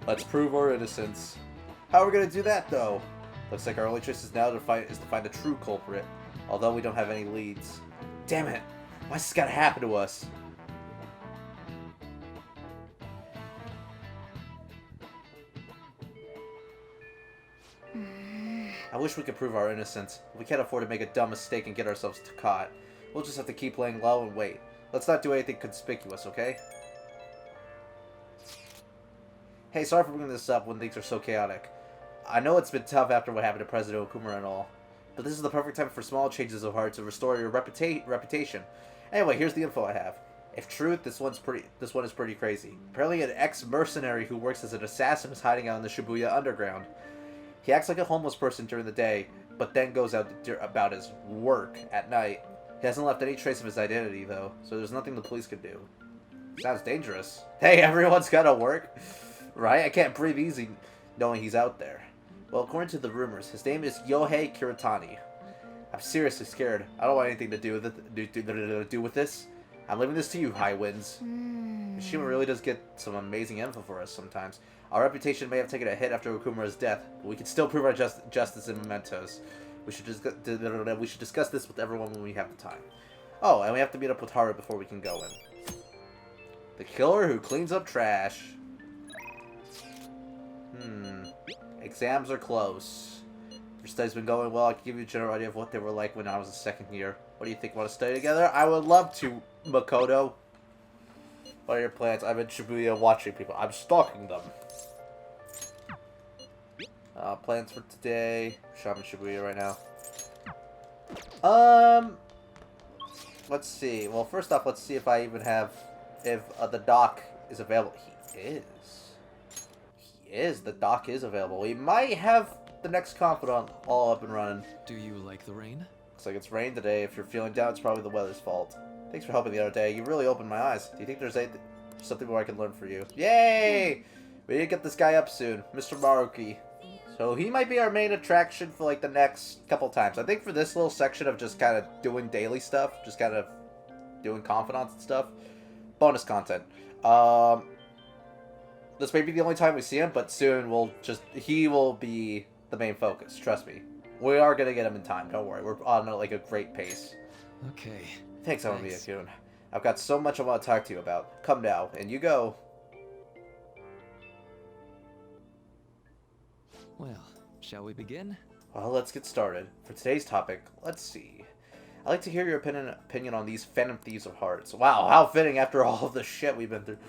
Let's prove our innocence. How are we going to do that, though? Looks like our only choice is now to find the true culprit, although we don't have any leads. Damn it! Why's this gotta happen to us? I wish we could prove our innocence. We can't afford to make a dumb mistake and get ourselves caught. We'll just have to keep playing low and wait. Let's not do anything conspicuous, okay? Hey, sorry for bringing this up when things are so chaotic. I know it's been tough after what happened to President Okumura and all, but this is the perfect time for small changes of heart to restore your reputation. Anyway, here's the info I have. If true, this one is pretty crazy. Apparently an ex-mercenary who works as an assassin is hiding out in the Shibuya underground. He acts like a homeless person during the day, but then goes out about his work at night. He hasn't left any trace of his identity, though, so there's nothing the police can do. Sounds dangerous. Hey, everyone's gotta work, right? I can't breathe easy knowing he's out there. Well, according to the rumors, his name is Yohei Kiritani. I'm seriously scared. I don't want anything to do with this. I'm leaving this to you, High Winds. Mishima really does get some amazing info for us sometimes. Our reputation may have taken a hit after Okumura's death, but we can still prove our justice in mementos. We should discuss this with everyone when we have the time. Oh, and we have to meet up with Haru before we can go in. The killer who cleans up trash. Exams are close. Your study's been going well. I can give you a general idea of what they were like when I was in second year. What do you think? Want to study together? I would love to, Makoto. What are your plans? I'm in Shibuya watching people. I'm stalking them. Plans for today. I'm in Shibuya right now. Let's see. Well, first off, let's see if I even have... If the doc is available. He is. The doc is available. We might have the next confidant all up and running. Do you like the rain? Looks like it's rain today. If you're feeling down, it's probably the weather's fault. Thanks for helping the other day. You really opened my eyes. Do you think there's something more I can learn for you? Yay! We need to get this guy up soon. Mr. Maruki. So he might be our main attraction for like the next couple times. I think for this little section of just kind of doing daily stuff, just kind of doing confidants and stuff, bonus content. This may be the only time we see him, but soon he will be the main focus. Trust me. We are going to get him in time. Don't worry. We're on like a great pace. Okay. Thanks, Amamiya-kun. I've got so much I want to talk to you about. Come now, and you go. Well, shall we begin? Well, let's get started. For today's topic, let's see. I'd like to hear your opinion on these Phantom Thieves of Hearts. Wow, how fitting after all of the shit we've been through.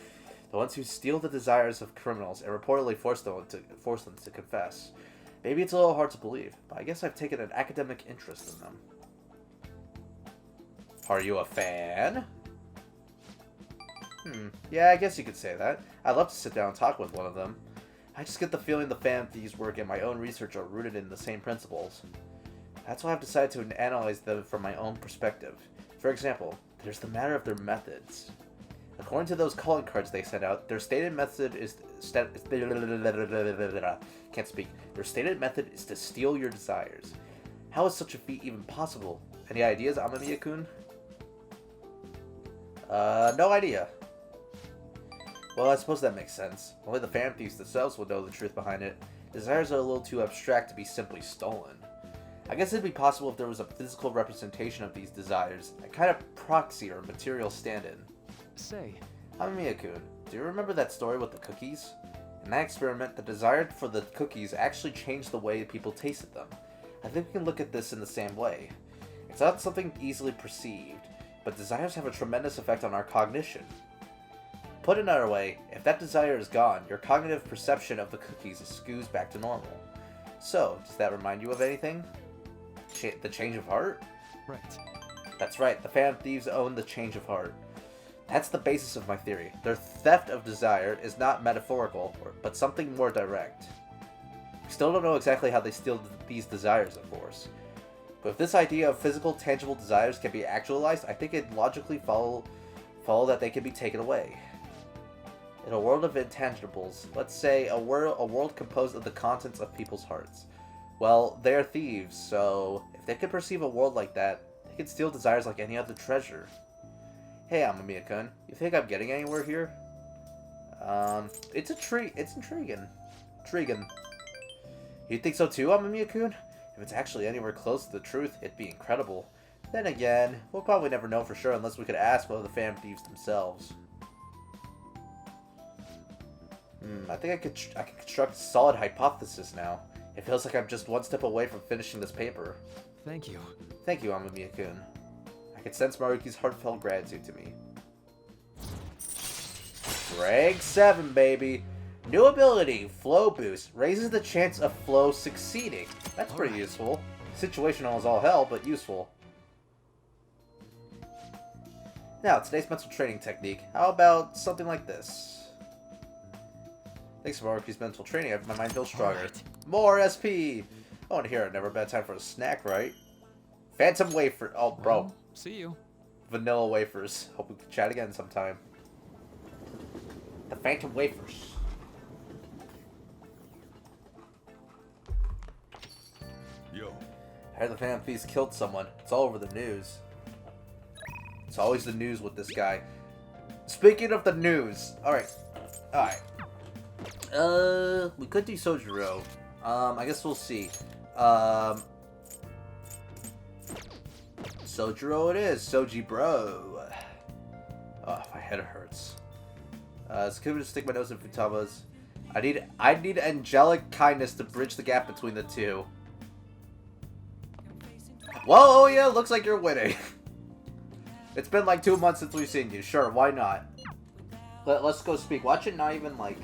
The ones who steal the desires of criminals and reportedly force them to confess. Maybe it's a little hard to believe, but I guess I've taken an academic interest in them. Are you a fan? Yeah, I guess you could say that. I'd love to sit down and talk with one of them. I just get the feeling the Phantom Thieves' work and my own research are rooted in the same principles. That's why I've decided to analyze them from my own perspective. For example, there's the matter of their methods. According to those calling cards they sent out, their stated method is can't speak. Their stated method is to steal your desires. How is such a feat even possible? Any ideas, Amamiya-kun? No idea. Well, I suppose that makes sense. Only the Phantom Thieves themselves would know the truth behind it. Desires are a little too abstract to be simply stolen. I guess it'd be possible if there was a physical representation of these desires, a kind of proxy or material stand-in. Say, Amamiya-kun, do you remember that story with the cookies? In that experiment, the desire for the cookies actually changed the way people tasted them. I think we can look at this in the same way. It's not something easily perceived, but desires have a tremendous effect on our cognition. Put another way, if that desire is gone, your cognitive perception of the cookies skews back to normal. So, does that remind you of anything? The change of heart? Right. That's right, the Phantom Thieves own the change of heart. That's the basis of my theory. Their theft of desire is not metaphorical, but something more direct. We still don't know exactly how they steal these desires, of course. But if this idea of physical, tangible desires can be actualized, I think it'd logically follow that they can be taken away. In a world of intangibles, let's say a world composed of the contents of people's hearts. Well, they're thieves, so if they could perceive a world like that, they could steal desires like any other treasure. Hey, Amamiya-kun, you think I'm getting anywhere here? It's intriguing. You think so too, Amamiya-kun? If it's actually anywhere close to the truth, it'd be incredible. Then again, we'll probably never know for sure unless we could ask one of the Phantom Thieves themselves. I think I could construct a solid hypothesis now. It feels like I'm just one step away from finishing this paper. Thank you. Thank you, Amamiya-kun. I can sense Maruki's heartfelt gratitude to me. Rank 7, baby! New ability, Flow Boost, raises the chance of Flow succeeding. That's pretty useful. Situational as all hell, but useful. Now, today's mental training technique. How about something like this? Thanks to Maruki's mental training, my mind feels stronger. More SP! I want to hear it. Never a bad time for a snack, right? Phantom wafer. Oh, bro. Well, see you. Vanilla wafers. Hope we can chat again sometime. The Phantom wafers. Yo. I heard the Phantom Thieves killed someone. It's all over the news. It's always the news with this guy. Speaking of the news. Alright. We could do Sojiro. I guess we'll see. Sojiro it is. Soji bro. Oh, my head hurts. It's good to stick my nose in Futama's. I need angelic kindness to bridge the gap between the two. Whoa, oh yeah, looks like you're winning. It's been like 2 months since we've seen you. Sure, why not? Let's go speak. Watch it not even like...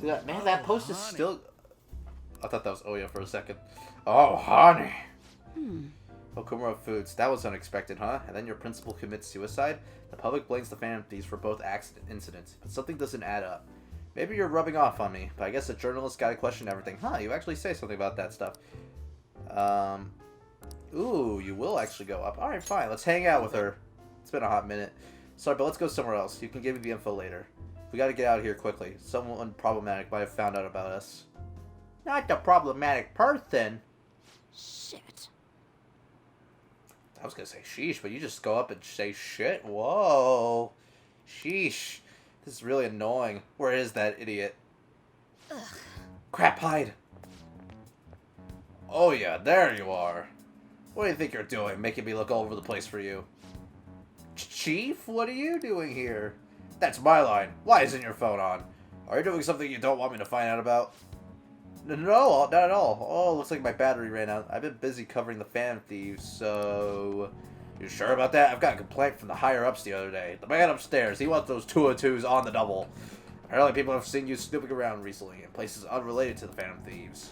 See that? Man, that post is still... I thought that was Oya for a second. Oh, honey. Okumura Foods. That was unexpected, huh? And then your principal commits suicide? The public blames the Phantom Thieves for both incidents, but something doesn't add up. Maybe you're rubbing off on me, but I guess a journalist gotta question everything. Huh, you actually say something about that stuff. Ooh, you will actually go up. Alright, fine. Let's hang out with her. It's been a hot minute. Sorry, but let's go somewhere else. You can give me the info later. We gotta get out of here quickly. Someone problematic might have found out about us. Not the problematic person. Shit. I was gonna say sheesh, but you just go up and say shit? Whoa. Sheesh. This is really annoying. Where is that idiot? Ugh. Crap, hide. Oh yeah, there you are. What do you think you're doing, making me look all over the place for you? Chief, what are you doing here? That's my line. Why isn't your phone on? Are you doing something you don't want me to find out about? No, not at all. Oh, looks like my battery ran out. I've been busy covering the Phantom Thieves, so... You sure about that? I've got a complaint from the higher-ups the other day. The man upstairs, he wants those 202s on the double. Apparently people have seen you snooping around recently in places unrelated to the Phantom Thieves.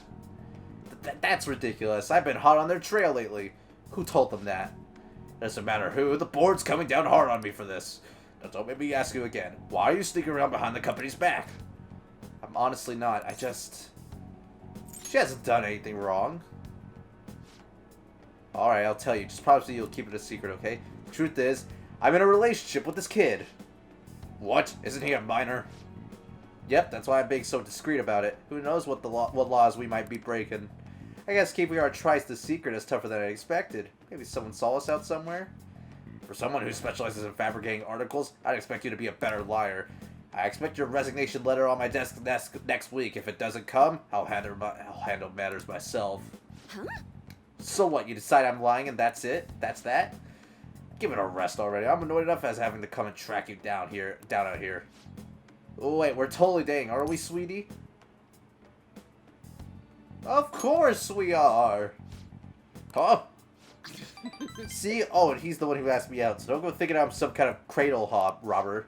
That's ridiculous. I've been hot on their trail lately. Who told them that? Doesn't matter who. The board's coming down hard on me for this. Now don't make me ask you again. Why are you sneaking around behind the company's back? I'm honestly not. She hasn't done anything wrong. Alright, I'll tell you. Just promise me you'll keep it a secret, okay? The truth is, I'm in a relationship with this kid. What? Isn't he a minor? Yep, that's why I'm being so discreet about it. Who knows what laws we might be breaking. I guess keeping our tries the secret is tougher than I expected. Maybe someone saw us out somewhere? For someone who specializes in fabricating articles, I'd expect you to be a better liar. I expect your resignation letter on my desk next week. If it doesn't come, I'll handle matters myself. Huh? So what, you decide I'm lying and that's it? That's that? Give it a rest already. I'm annoyed enough as having to come and track you down out here. Oh wait, we're totally dating, aren't we, sweetie? Of course we are! Huh? See? Oh, and he's the one who asked me out, so don't go thinking I'm some kind of cradle robber.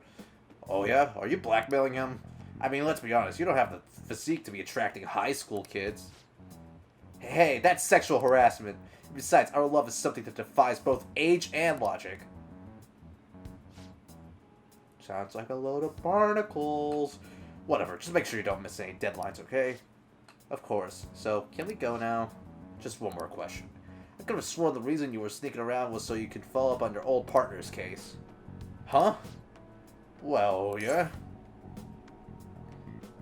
Oh yeah? Are you blackmailing him? I mean, let's be honest, you don't have the physique to be attracting high school kids. Hey, that's sexual harassment. Besides, our love is something that defies both age and logic. Sounds like a load of barnacles. Whatever, just make sure you don't miss any deadlines, okay? Of course. So, can we go now? Just one more question. I could have sworn the reason you were sneaking around was so you could follow up on your old partner's case. Huh? Well, yeah.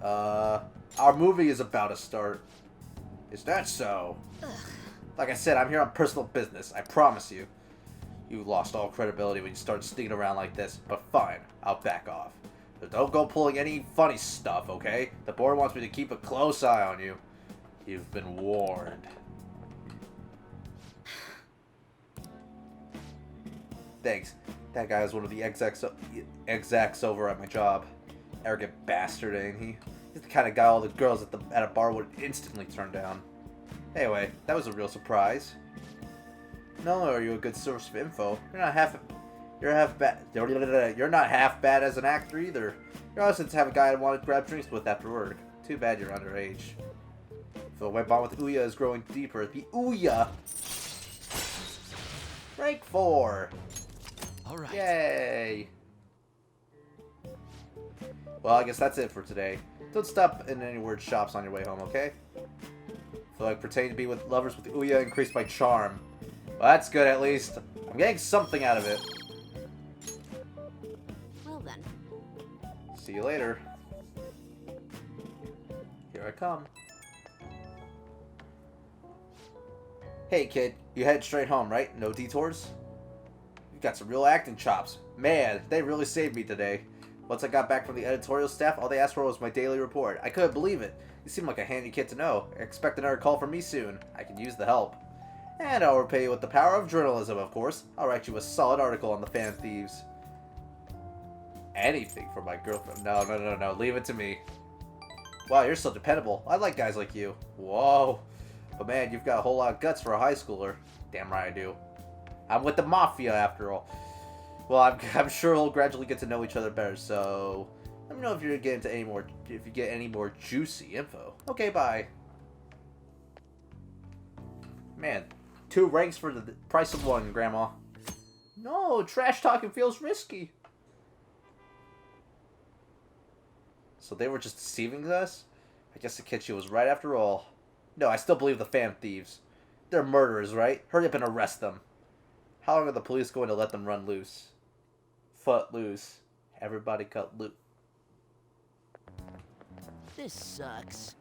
Our movie is about to start. Is that so? Ugh. Like I said, I'm here on personal business, I promise you. You lost all credibility when you started sneaking around like this, but fine, I'll back off. But don't go pulling any funny stuff, okay? The board wants me to keep a close eye on you. You've been warned. Thanks. That guy is one of the execs over at my job. Arrogant bastard, ain't he? He's the kind of guy all the girls at a bar would instantly turn down. Anyway, that was a real surprise. Not only are you a good source of info, you're not half bad as an actor either. You're awesome to have a guy I want to grab drinks with after work. Too bad you're underage. So my bond with Ouya is growing deeper. The Ouya! Rank 4! Alright. Yay! Well, I guess that's it for today. Don't stop in any word shops on your way home, okay? Feel like pretending to be with lovers with Ouya increased my charm. Well, that's good at least. I'm getting something out of it. Well then. See you later. Here I come. Hey kid, you head straight home, right? No detours? You've got some real acting chops. Man, they really saved me today. Once I got back from the editorial staff, all they asked for was my daily report. I couldn't believe it. You seem like a handy kid to know. Expect another call from me soon. I can use the help. And I'll repay you with the power of journalism, of course. I'll write you a solid article on the Phantom Thieves. Anything for my girlfriend. No. Leave it to me. Wow, you're so dependable. I like guys like you. Whoa. But man, you've got a whole lot of guts for a high schooler. Damn right I do. I'm with the Mafia, after all. Well, I'm sure we'll gradually get to know each other better, so... Let me know if you get any more juicy info. Okay, bye. Man, 2 ranks for the price of 1, Grandma. No, trash talking feels risky. So they were just deceiving us? I guess the Kitchi was right after all. No, I still believe the Phantom Thieves. They're murderers, right? Hurry up and arrest them. How long are the police going to let them run loose? Foot loose. Everybody cut loose. This sucks.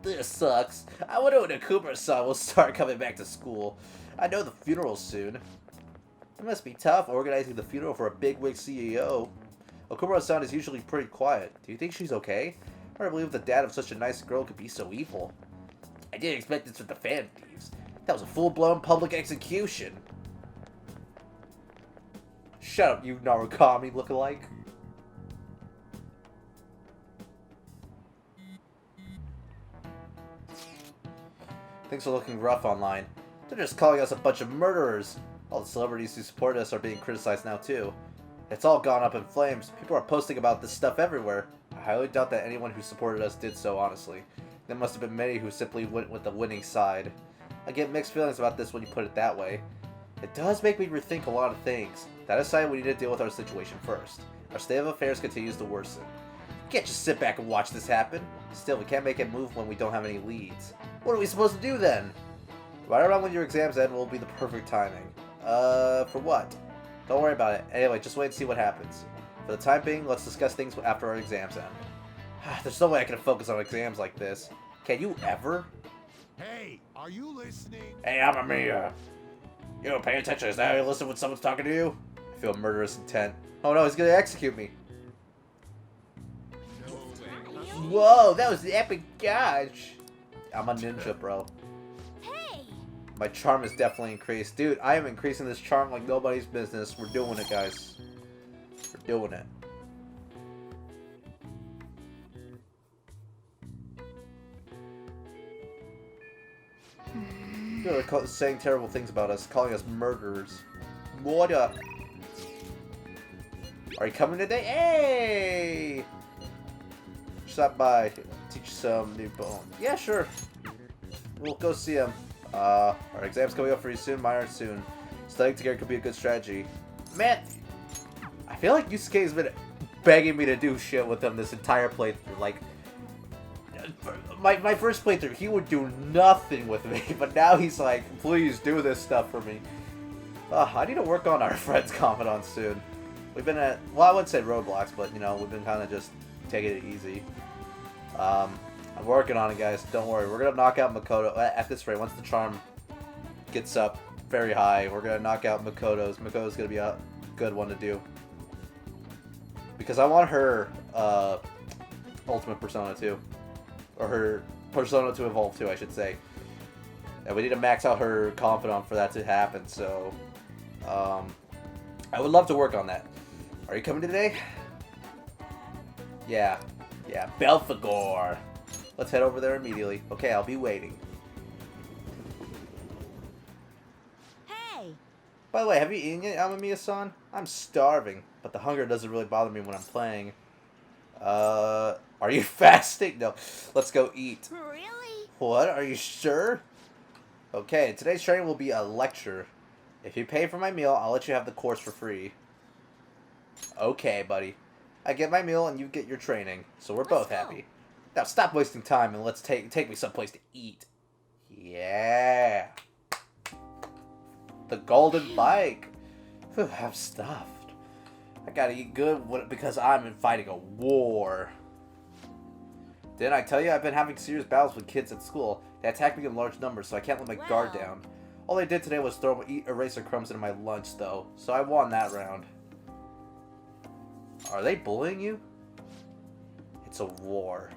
This sucks. I wonder when the Cooper-san will start coming back to school. I know the funeral's soon. It must be tough organizing the funeral for a bigwig CEO. Okuma-san is usually pretty quiet. Do you think she's okay? I don't believe the dad of such a nice girl could be so evil. I didn't expect this with the Phantom Thieves. That was a full-blown public execution. Shut up, you Narukami lookalike. Things are looking rough online. They're just calling us a bunch of murderers. All the celebrities who support us are being criticized now too. It's all gone up in flames. People are posting about this stuff everywhere. I highly doubt that anyone who supported us did so, honestly. There must have been many who simply went with the winning side. I get mixed feelings about this when you put it that way. It does make me rethink a lot of things. That aside, we need to deal with our situation first. Our state of affairs continues to worsen. We can't just sit back and watch this happen. Still, we can't make a move when we don't have any leads. What are we supposed to do then? Right around when your exams end will be the perfect timing. For what? Don't worry about it. Anyway, just wait and see what happens. For the time being, let's discuss things after our exams end. There's no way I can focus on exams like this. Can you ever? Hey, are you listening? Hey, I'm Amiya. You don't pay attention. Is that how you listen when someone's talking to you? I feel murderous intent. Oh no, he's gonna execute me. Whoa, that was the epic dodge. I'm a ninja, bro. Hey! My charm is definitely increased. Dude, I am increasing this charm like nobody's business. We're doing it, guys. We're doing it. People are saying terrible things about us, calling us murderers. What up? Are you coming today? Hey! Stop by. Teach some new bone. Yeah, sure. We'll go see him. Our exam's coming up pretty soon. Mine are soon. Studying together could be a good strategy. Man, I feel like Yusuke has been begging me to do shit with him this entire playthrough. Like, my first playthrough, he would do nothing with me, but now he's like, please do this stuff for me. I need to work on our friends' confidants soon. We've been at, well, I wouldn't say roadblocks, but, you know, we've been kind of just taking it easy. I'm working on it, guys. Don't worry. We're going to knock out Makoto. At this rate, once the charm gets up very high, we're going to knock out Makoto's. Makoto's going to be a good one to do. Because I want her ultimate persona too. Or her persona to evolve too, I should say. And we need to max out her confidant for that to happen, so... I would love to work on that. Are you coming today? Yeah. Yeah, Belphegor. Let's head over there immediately. Okay, I'll be waiting. Hey! By the way, have you eaten yet, Amamiya-san? I'm starving, but the hunger doesn't really bother me when I'm playing. Are you fasting? No. Let's go eat. Really? What? Are you sure? Okay, today's training will be a lecture. If you pay for my meal, I'll let you have the course for free. Okay, buddy. I get my meal and you get your training, so we're both happy. Now stop wasting time and let's take me someplace to eat. Yeah. The golden bike. Whew, I'm stuffed. I gotta eat good because I'm fighting a war. Didn't I tell you I've been having serious battles with kids at school? They attack me in large numbers, so I can't let my guard down. All they did today was eat eraser crumbs into my lunch, though, so I won that round. Are they bullying you? It's a war.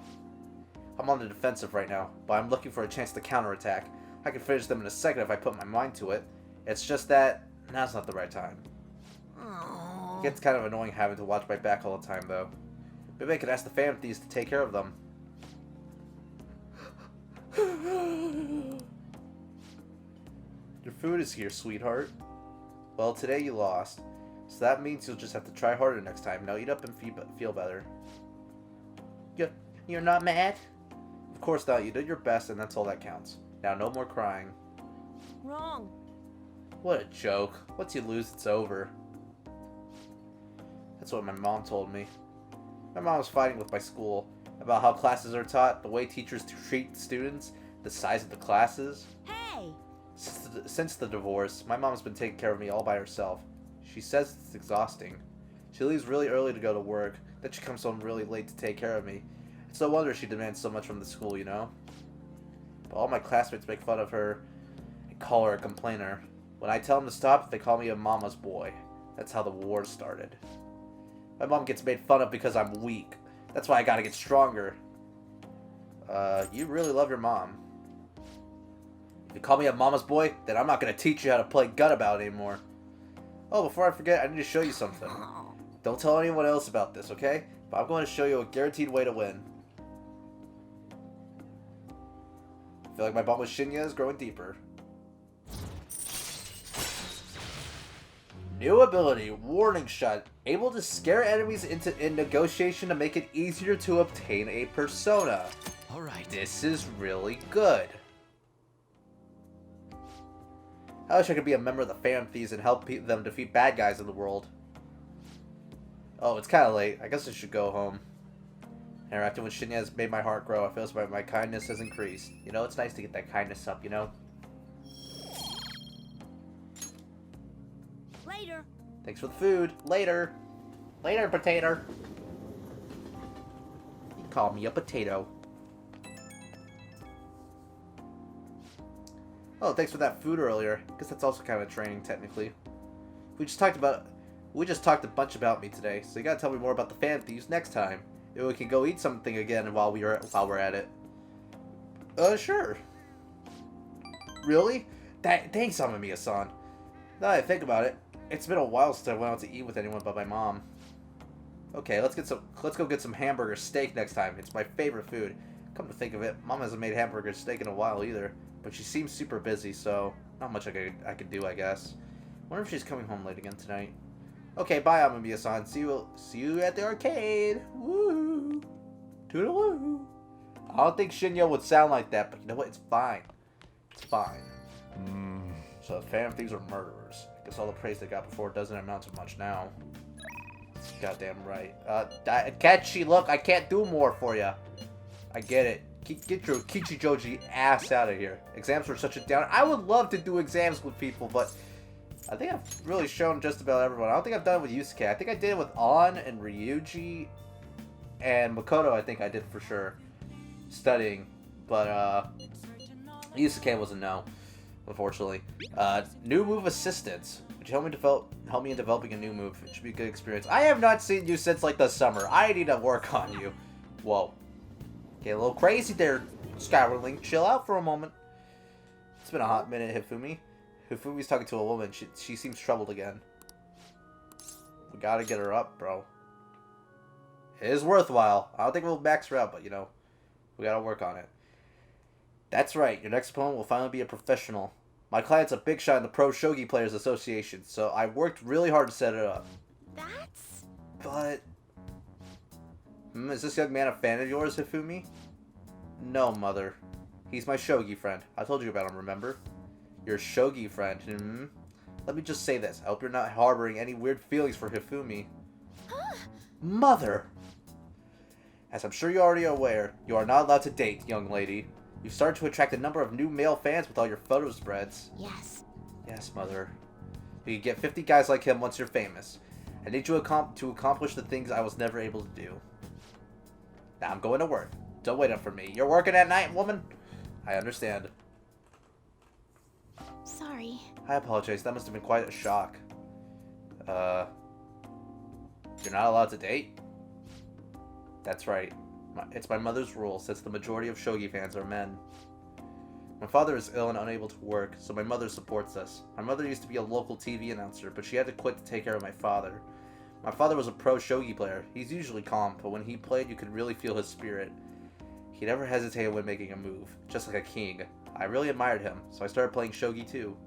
I'm on the defensive right now, but I'm looking for a chance to counterattack. I can finish them in a second if I put my mind to it. It's just that now's not the right time. It gets kind of annoying having to watch my back all the time, though. Maybe I could ask the Phantom Thieves to take care of them. Your food is here, sweetheart. Well, today you lost, so that means you'll just have to try harder next time. Now eat up and feel better. You're not mad? Of course not. You did your best, and that's all that counts. Now, no more crying. Wrong. What a joke. Once you lose, it's over. That's what my mom told me. My mom was fighting with my school about how classes are taught, the way teachers treat students, the size of the classes. Hey! Since the divorce, my mom's been taking care of me all by herself. She says it's exhausting. She leaves really early to go to work, then she comes home really late to take care of me. It's no wonder she demands so much from the school, you know? But all my classmates make fun of her and call her a complainer. When I tell them to stop, they call me a mama's boy. That's how the war started. My mom gets made fun of because I'm weak. That's why I gotta get stronger. You really love your mom. If you call me a mama's boy, then I'm not gonna teach you how to play Gunabout anymore. Oh, before I forget, I need to show you something. Don't tell anyone else about this, okay? But I'm going to show you a guaranteed way to win. I feel like my bond with Shinya is growing deeper. New ability, Warning Shot. Able to scare enemies in negotiation to make it easier to obtain a persona. Alright. This is really good. I wish I could be a member of the Phantom Thieves and help them defeat bad guys in the world. Oh, it's kind of late. I guess I should go home. Interacting with Shinya has made my heart grow. I feel like my kindness has increased. You know, it's nice to get that kindness up, you know? Later. Thanks for the food. Later. Later, potato. You called me a potato. Oh, thanks for that food earlier. I guess that's also kind of training, technically. We just talked a bunch about me today, so you gotta tell me more about the Phantom Thieves next time. Maybe we can go eat something again while we're at it. Sure. Really? Thanks, Amamiya-san. Now that I think about it, it's been a while since I went out to eat with anyone but my mom. Okay, let's go get some hamburger steak next time. It's my favorite food. Come to think of it, Mom hasn't made hamburger steak in a while either, but she seems super busy, so not much I could do, I guess. Wonder if she's coming home late again tonight. Okay, bye, Amamiya-san. See you at the arcade. Woo! Toodaloo! I don't think Shinya would sound like that, but you know what? It's fine. It's fine. So the Phantom Thieves are murderers. I guess all the praise they got before doesn't amount to much now. Goddamn right. Ketchy, look, I can't do more for you. I get it. Get your Kichijoji ass out of here. Exams were such a downer. I would love to do exams with people, but I think I've really shown just about everyone. I don't think I've done it with Yusuke. I think I did it with An and Ryuji and Makoto. I think I did for sure. Studying, but Yusuke was a no, unfortunately. New move assistance. Would you help me in developing a new move? It should be a good experience. I have not seen you since like the summer. I need to work on you. Whoa. Get a little crazy there, Skywardling. Chill out for a moment. It's been a hot minute, Hifumi. Hifumi's talking to a woman. She seems troubled again. We gotta get her up, bro. It is worthwhile. I don't think we'll max her out, but you know, we gotta work on it. That's right. Your next opponent will finally be a professional. My client's a big shot in the Pro Shogi Players Association, so I worked really hard to set it up. But... is this young man a fan of yours, Hifumi? No, Mother. He's my Shogi friend. I told you about him, remember? Your Shogi friend, Let me just say this. I hope you're not harboring any weird feelings for Hifumi. Mother! As I'm sure you're already aware, you are not allowed to date, young lady. You've started to attract a number of new male fans with all your photo spreads. Yes. Yes, Mother. You can get 50 guys like him once you're famous. I need you to accomplish the things I was never able to do. Now I'm going to work. Don't wait up for me. You're working at night, woman? I understand. Sorry. I apologize. That must have been quite a shock. You're not allowed to date? That's right. It's my mother's rule, since the majority of Shogi fans are men. My father is ill and unable to work, so my mother supports us. My mother used to be a local TV announcer, but she had to quit to take care of my father. My father was a pro Shogi player. He's usually calm, but when he played, you could really feel his spirit. He never hesitated when making a move, just like a king. I really admired him, so I started playing Shogi too.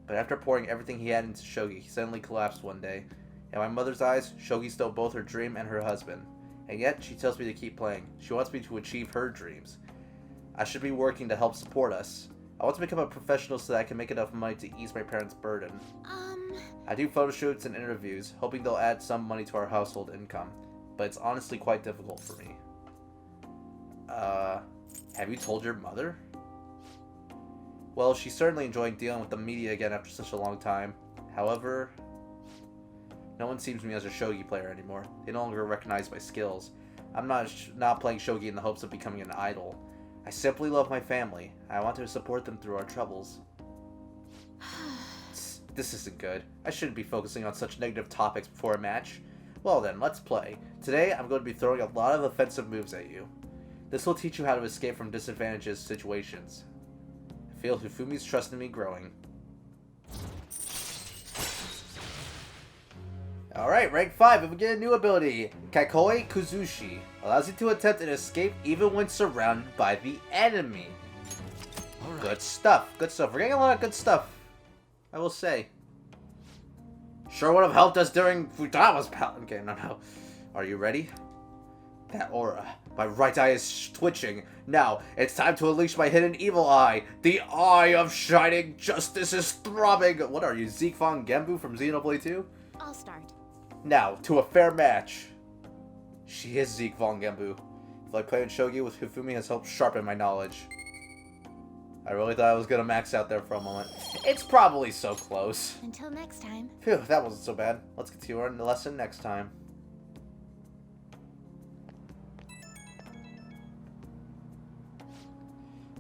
But after pouring everything he had into Shogi, he suddenly collapsed one day. In my mother's eyes, Shogi stole both her dream and her husband. And yet, she tells me to keep playing. She wants me to achieve her dreams. I should be working to help support us. I want to become a professional so that I can make enough money to ease my parents' burden. I do photo shoots and interviews, hoping they'll add some money to our household income. But it's honestly quite difficult for me. Have you told your mother? Well, she's certainly enjoying dealing with the media again after such a long time. However, no one sees me as a Shogi player anymore. They no longer recognize my skills. I'm not playing Shogi in the hopes of becoming an idol. I simply love my family. I want to support them through our troubles. This isn't good. I shouldn't be focusing on such negative topics before a match. Well then, let's play. Today, I'm going to be throwing a lot of offensive moves at you. This will teach you how to escape from disadvantageous situations. I feel Hifumi's trust in me growing. Alright, rank 5, and we get a new ability. Kaikoi Kuzushi. Allows you to attempt an escape even when surrounded by the enemy. Right. Good stuff, good stuff. We're getting a lot of good stuff, I will say. Sure would have helped us during Futagawa's battle. Okay, no. Are you ready? That aura. My right eye is twitching. Now, it's time to unleash my hidden evil eye. The eye of shining justice is throbbing. What are you, Zeke Von Genbu from Xenoblade 2? I'll start. Now, to a fair match. She is Zeke Von Genbu. Like playing Shogi with Hifumi has helped sharpen my knowledge. I really thought I was gonna max out there for a moment. It's probably so close. Until next time. Phew, that wasn't so bad. Let's continue our lesson next time.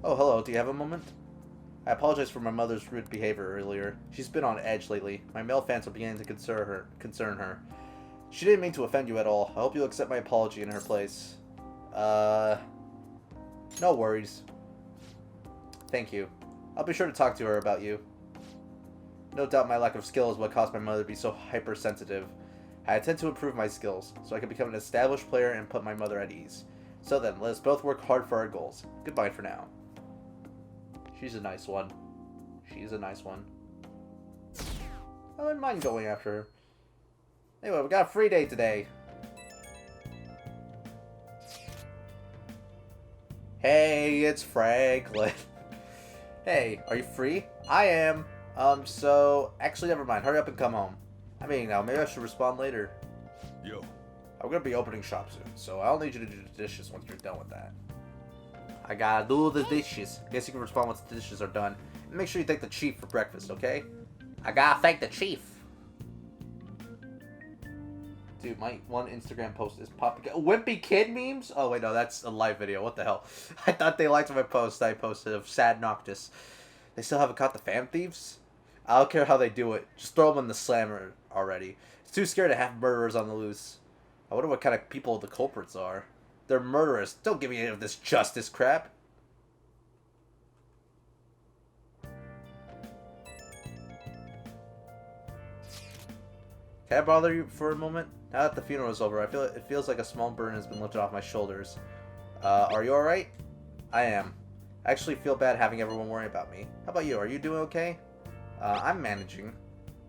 Oh, hello. Do you have a moment? I apologize for my mother's rude behavior earlier. She's been on edge lately. My male fans are beginning to concern her. She didn't mean to offend you at all. I hope you'll accept my apology in her place. No worries. Thank you. I'll be sure to talk to her about you. No doubt my lack of skill is what caused my mother to be so hypersensitive. I intend to improve my skills, so I can become an established player and put my mother at ease. So then, let us both work hard for our goals. Goodbye for now. She's a nice one. She's a nice one. I wouldn't mind going after her. Anyway, we got a free day today. Hey, it's Franklin. Hey, are you free? I am. So, actually, never mind. Hurry up and come home. I mean, now, maybe I should respond later. Yo. I'm gonna be opening shop soon, so I'll need you to do the dishes once you're done with that. I gotta do the dishes. Guess you can respond once the dishes are done. And make sure you thank the chief for breakfast, okay? I gotta thank the chief. Dude, my one Instagram post is popping. Wimpy Kid memes? Oh, wait, no, that's a live video. What the hell? I thought they liked my post I posted of Sad Noctis. They still haven't caught the Phantom Thieves? I don't care how they do it. Just throw them in the slammer already. It's too scary to have murderers on the loose. I wonder what kind of people the culprits are. They're murderers. Don't give me any of this justice crap. Can I bother you for a moment? Now that the funeral is over, it feels like a small burden has been lifted off my shoulders. Are you alright? I am. I actually feel bad having everyone worry about me. How about you? Are you doing okay? I'm managing.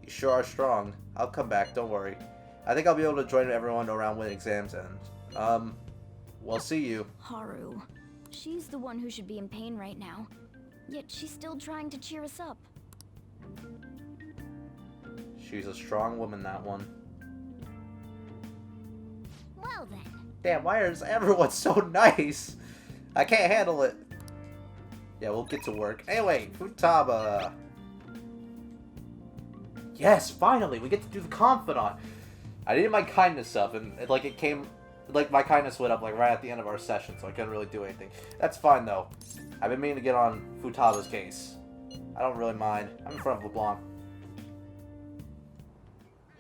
You sure are strong. I'll come back, don't worry. I think I'll be able to join everyone around when exams end. We'll see you. Haru. She's the one who should be in pain right now. Yet she's still trying to cheer us up. She's a strong woman, that one. Well then. Damn, why is everyone so nice? I can't handle it. Yeah, we'll get to work. Anyway, Futaba. Yes, finally, we get to do the confidant. I needed my kindness up, and it came, my kindness went up right at the end of our session, so I couldn't really do anything. That's fine though. I've been meaning to get on Futaba's case. I don't really mind. I'm in front of LeBlanc.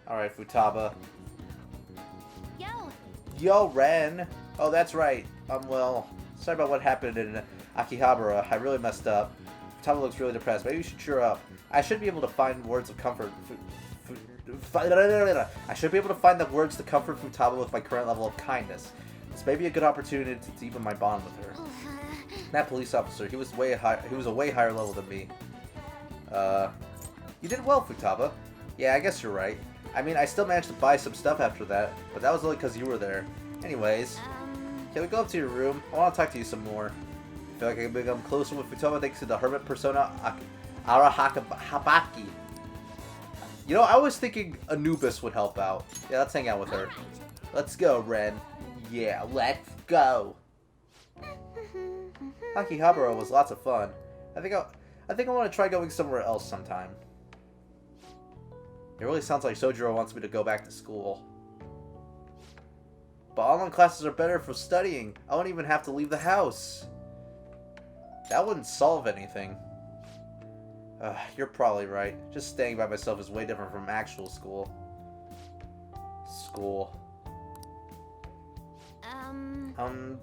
Alright, Futaba. Yo! Yo, Ren! Oh, that's right. Well, sorry about what happened in Akihabara. I really messed up. Futaba looks really depressed. Maybe you should cheer up. I should be able to find words of comfort. I should be able to find the words to comfort Futaba with my current level of kindness. This may be a good opportunity to deepen my bond with her. That police officer, he was a way higher level than me. You did well, Futaba. Yeah, I guess you're right. I mean, I still managed to buy some stuff after that, but that was only because you were there. Anyways, can we go up to your room? I want to talk to you some more. I feel like I can become closer with Futaba thanks to the hermit persona Arahabaki. You know, I was thinking Anubis would help out. Yeah, let's hang out with her. Let's go, Ren. Yeah, let's go. Akihabara was lots of fun. I think I want to try going somewhere else sometime. It really sounds like Sojiro wants me to go back to school. But online classes are better for studying. I won't even have to leave the house. That wouldn't solve anything. You're probably right. Just staying by myself is way different from actual school.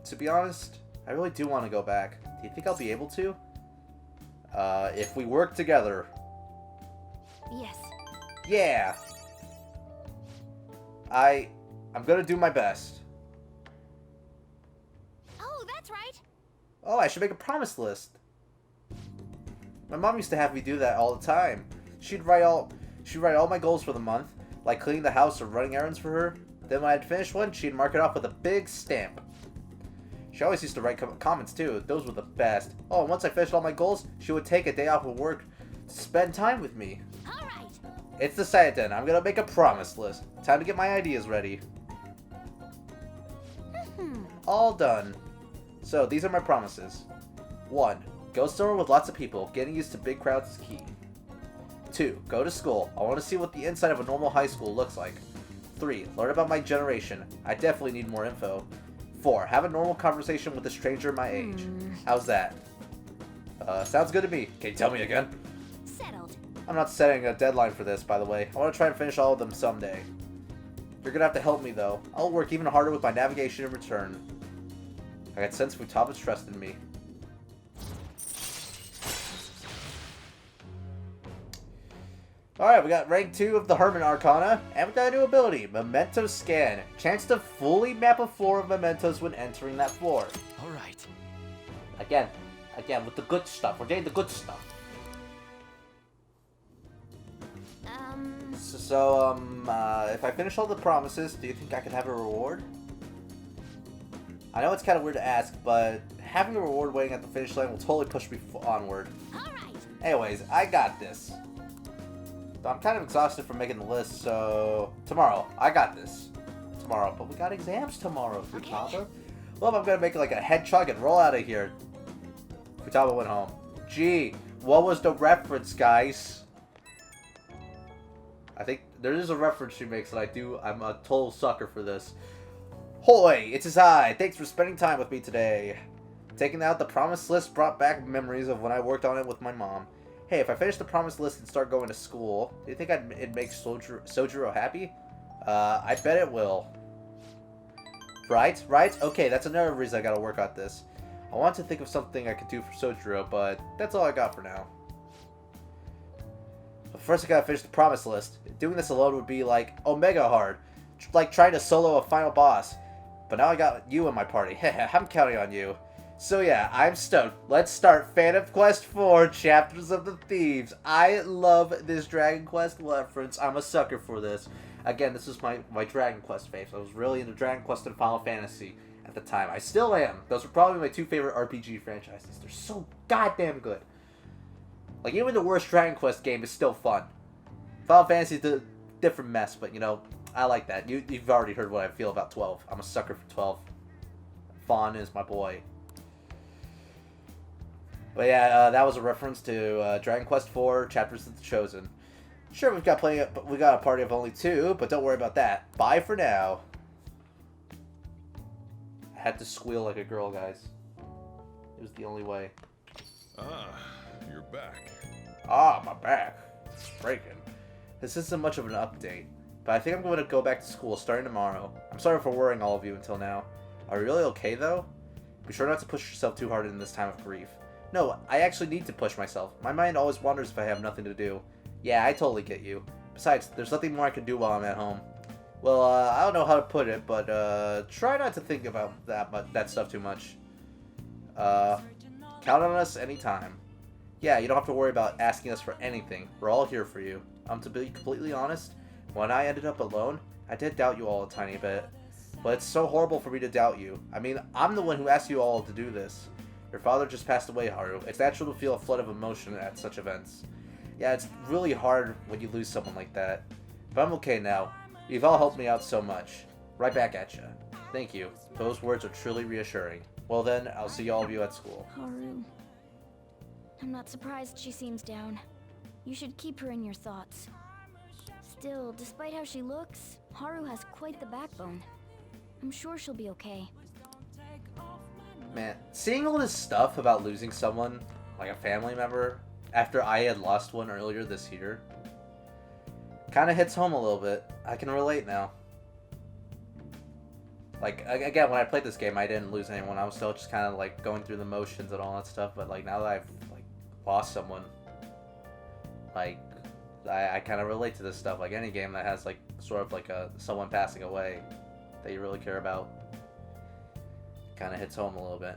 To be honest, I really do want to go back. Do you think I'll be able to? If we work together. Yes. Yeah. I'm gonna do my best. Oh, that's right. Oh, I should make a promise list. My mom used to have me do that all the time. She'd write all my goals for the month, like cleaning the house or running errands for her. Then when I'd finish one, she'd mark it off with a big stamp. She always used to write comments too. Those were the best. Oh, and once I finished all my goals, she would take a day off of work to spend time with me. All right. It's decided then. I'm gonna make a promise list. Time to get my ideas ready. All done. So, these are my promises. 1. Go somewhere with lots of people. Getting used to big crowds is key. 2. Go to school. I want to see what the inside of a normal high school looks like. 3. Learn about my generation. I definitely need more info. 4. Have a normal conversation with a stranger my age. How's that? Sounds good to me. Can you tell me again? Settled. I'm not setting a deadline for this, by the way. I want to try and finish all of them someday. You're gonna have to help me, though. I'll work even harder with my navigation in return. I got sense Futaba's trust in me. Alright, we got rank 2 of the Herman Arcana, and we got a new ability, Memento Scan. Chance to fully map a floor of mementos when entering that floor. Alright. Again, with the good stuff. We're getting the good stuff. So, if I finish all the promises, do you think I could have a reward? I know it's kind of weird to ask, but having a reward waiting at the finish line will totally push me onward. Anyways, I got this. So I'm kind of exhausted from making the list, so tomorrow. I got this. Tomorrow. But we got exams tomorrow, Futaba. Well, I'm gonna make like a head chug and roll out of here. Futaba went home. Gee, what was the reference, guys? I think there is a reference she makes, and I'm a total sucker for this. Hoy, it's his eye. Thanks for spending time with me today. Taking out the promise list brought back memories of when I worked on it with my mom. Hey, if I finish the promise list and start going to school, do you think it'd make Sojiro happy? I bet it will. Right? Okay, that's another reason I gotta work on this. I want to think of something I could do for Sojiro, but that's all I got for now. But first I gotta finish the promise list. Doing this alone would be like Omega hard. Like trying to solo a final boss. But now I got you in my party. I'm counting on you. So yeah, I'm stoked. Let's start Phantom Quest 4, Chapters of the Thieves. I love this Dragon Quest reference. I'm a sucker for this. Again, this is my Dragon Quest phase. I was really into Dragon Quest and Final Fantasy at the time. I still am. Those are probably my two favorite RPG franchises. They're so goddamn good. Like, even the worst Dragon Quest game is still fun. Final Fantasy is a different mess, but, you know, I like that. You've already heard what I feel about 12. I'm a sucker for 12. Fawn is my boy. But yeah, that was a reference to Dragon Quest IV, Chapters of the Chosen. Sure, we got a party of only 2, but don't worry about that. Bye for now. I had to squeal like a girl, guys. It was the only way. Ah, you're back. Ah, my back. It's breaking. This isn't much of an update, but I think I'm going to go back to school starting tomorrow. I'm sorry for worrying all of you until now. Are you really okay, though? Be sure not to push yourself too hard in this time of grief. No, I actually need to push myself. My mind always wanders if I have nothing to do. Yeah, I totally get you. Besides, there's nothing more I can do while I'm at home. Well, I don't know how to put it, but try not to think about that stuff too much. Count on us anytime. Yeah, you don't have to worry about asking us for anything. We're all here for you. To be completely honest, when I ended up alone, I did doubt you all a tiny bit. But it's so horrible for me to doubt you. I mean, I'm the one who asked you all to do this. Your father just passed away, Haru. It's natural to feel a flood of emotion at such events. Yeah, it's really hard when you lose someone like that. But I'm okay now. You've all helped me out so much. Right back at you. Thank you. Those words are truly reassuring. Well then, I'll see all of you at school. Haru. I'm not surprised she seems down. You should keep her in your thoughts. Still, despite how she looks, Haru has quite the backbone. I'm sure she'll be okay. Man, seeing all this stuff about losing someone, like a family member, after I had lost one earlier this year, kind of hits home a little bit. I can relate now. Like, again, when I played this game, I didn't lose anyone. I was still just kind of, like, going through the motions and all that stuff. But, like, now that I've, like, lost someone, like, I kind of relate to this stuff. Like, any game that has, like, sort of, like, someone passing away that you really care about, kind of hits home a little bit.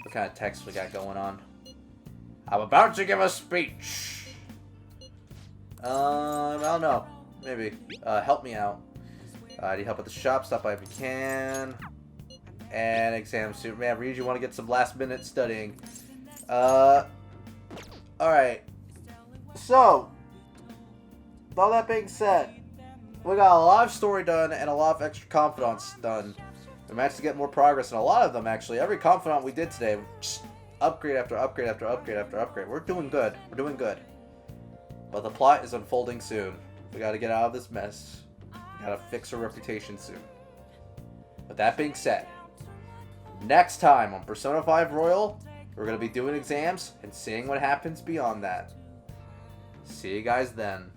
What kind of text we got going on? I'm about to give a speech. I don't know. Maybe. Help me out. Need help at the shop. Stop by if you can. And exam suit. Man, Reed, you want to get some last minute studying. Alright. So, with all that being said, we got a lot of story done and a lot of extra confidants done. We managed to get more progress in a lot of them, actually. Every confidant we did today, just upgrade after upgrade after upgrade after upgrade. We're doing good. We're doing good. But the plot is unfolding soon. We gotta get out of this mess. We gotta fix our reputation soon. With that being said, next time on Persona 5 Royal, we're gonna be doing exams and seeing what happens beyond that. See you guys then.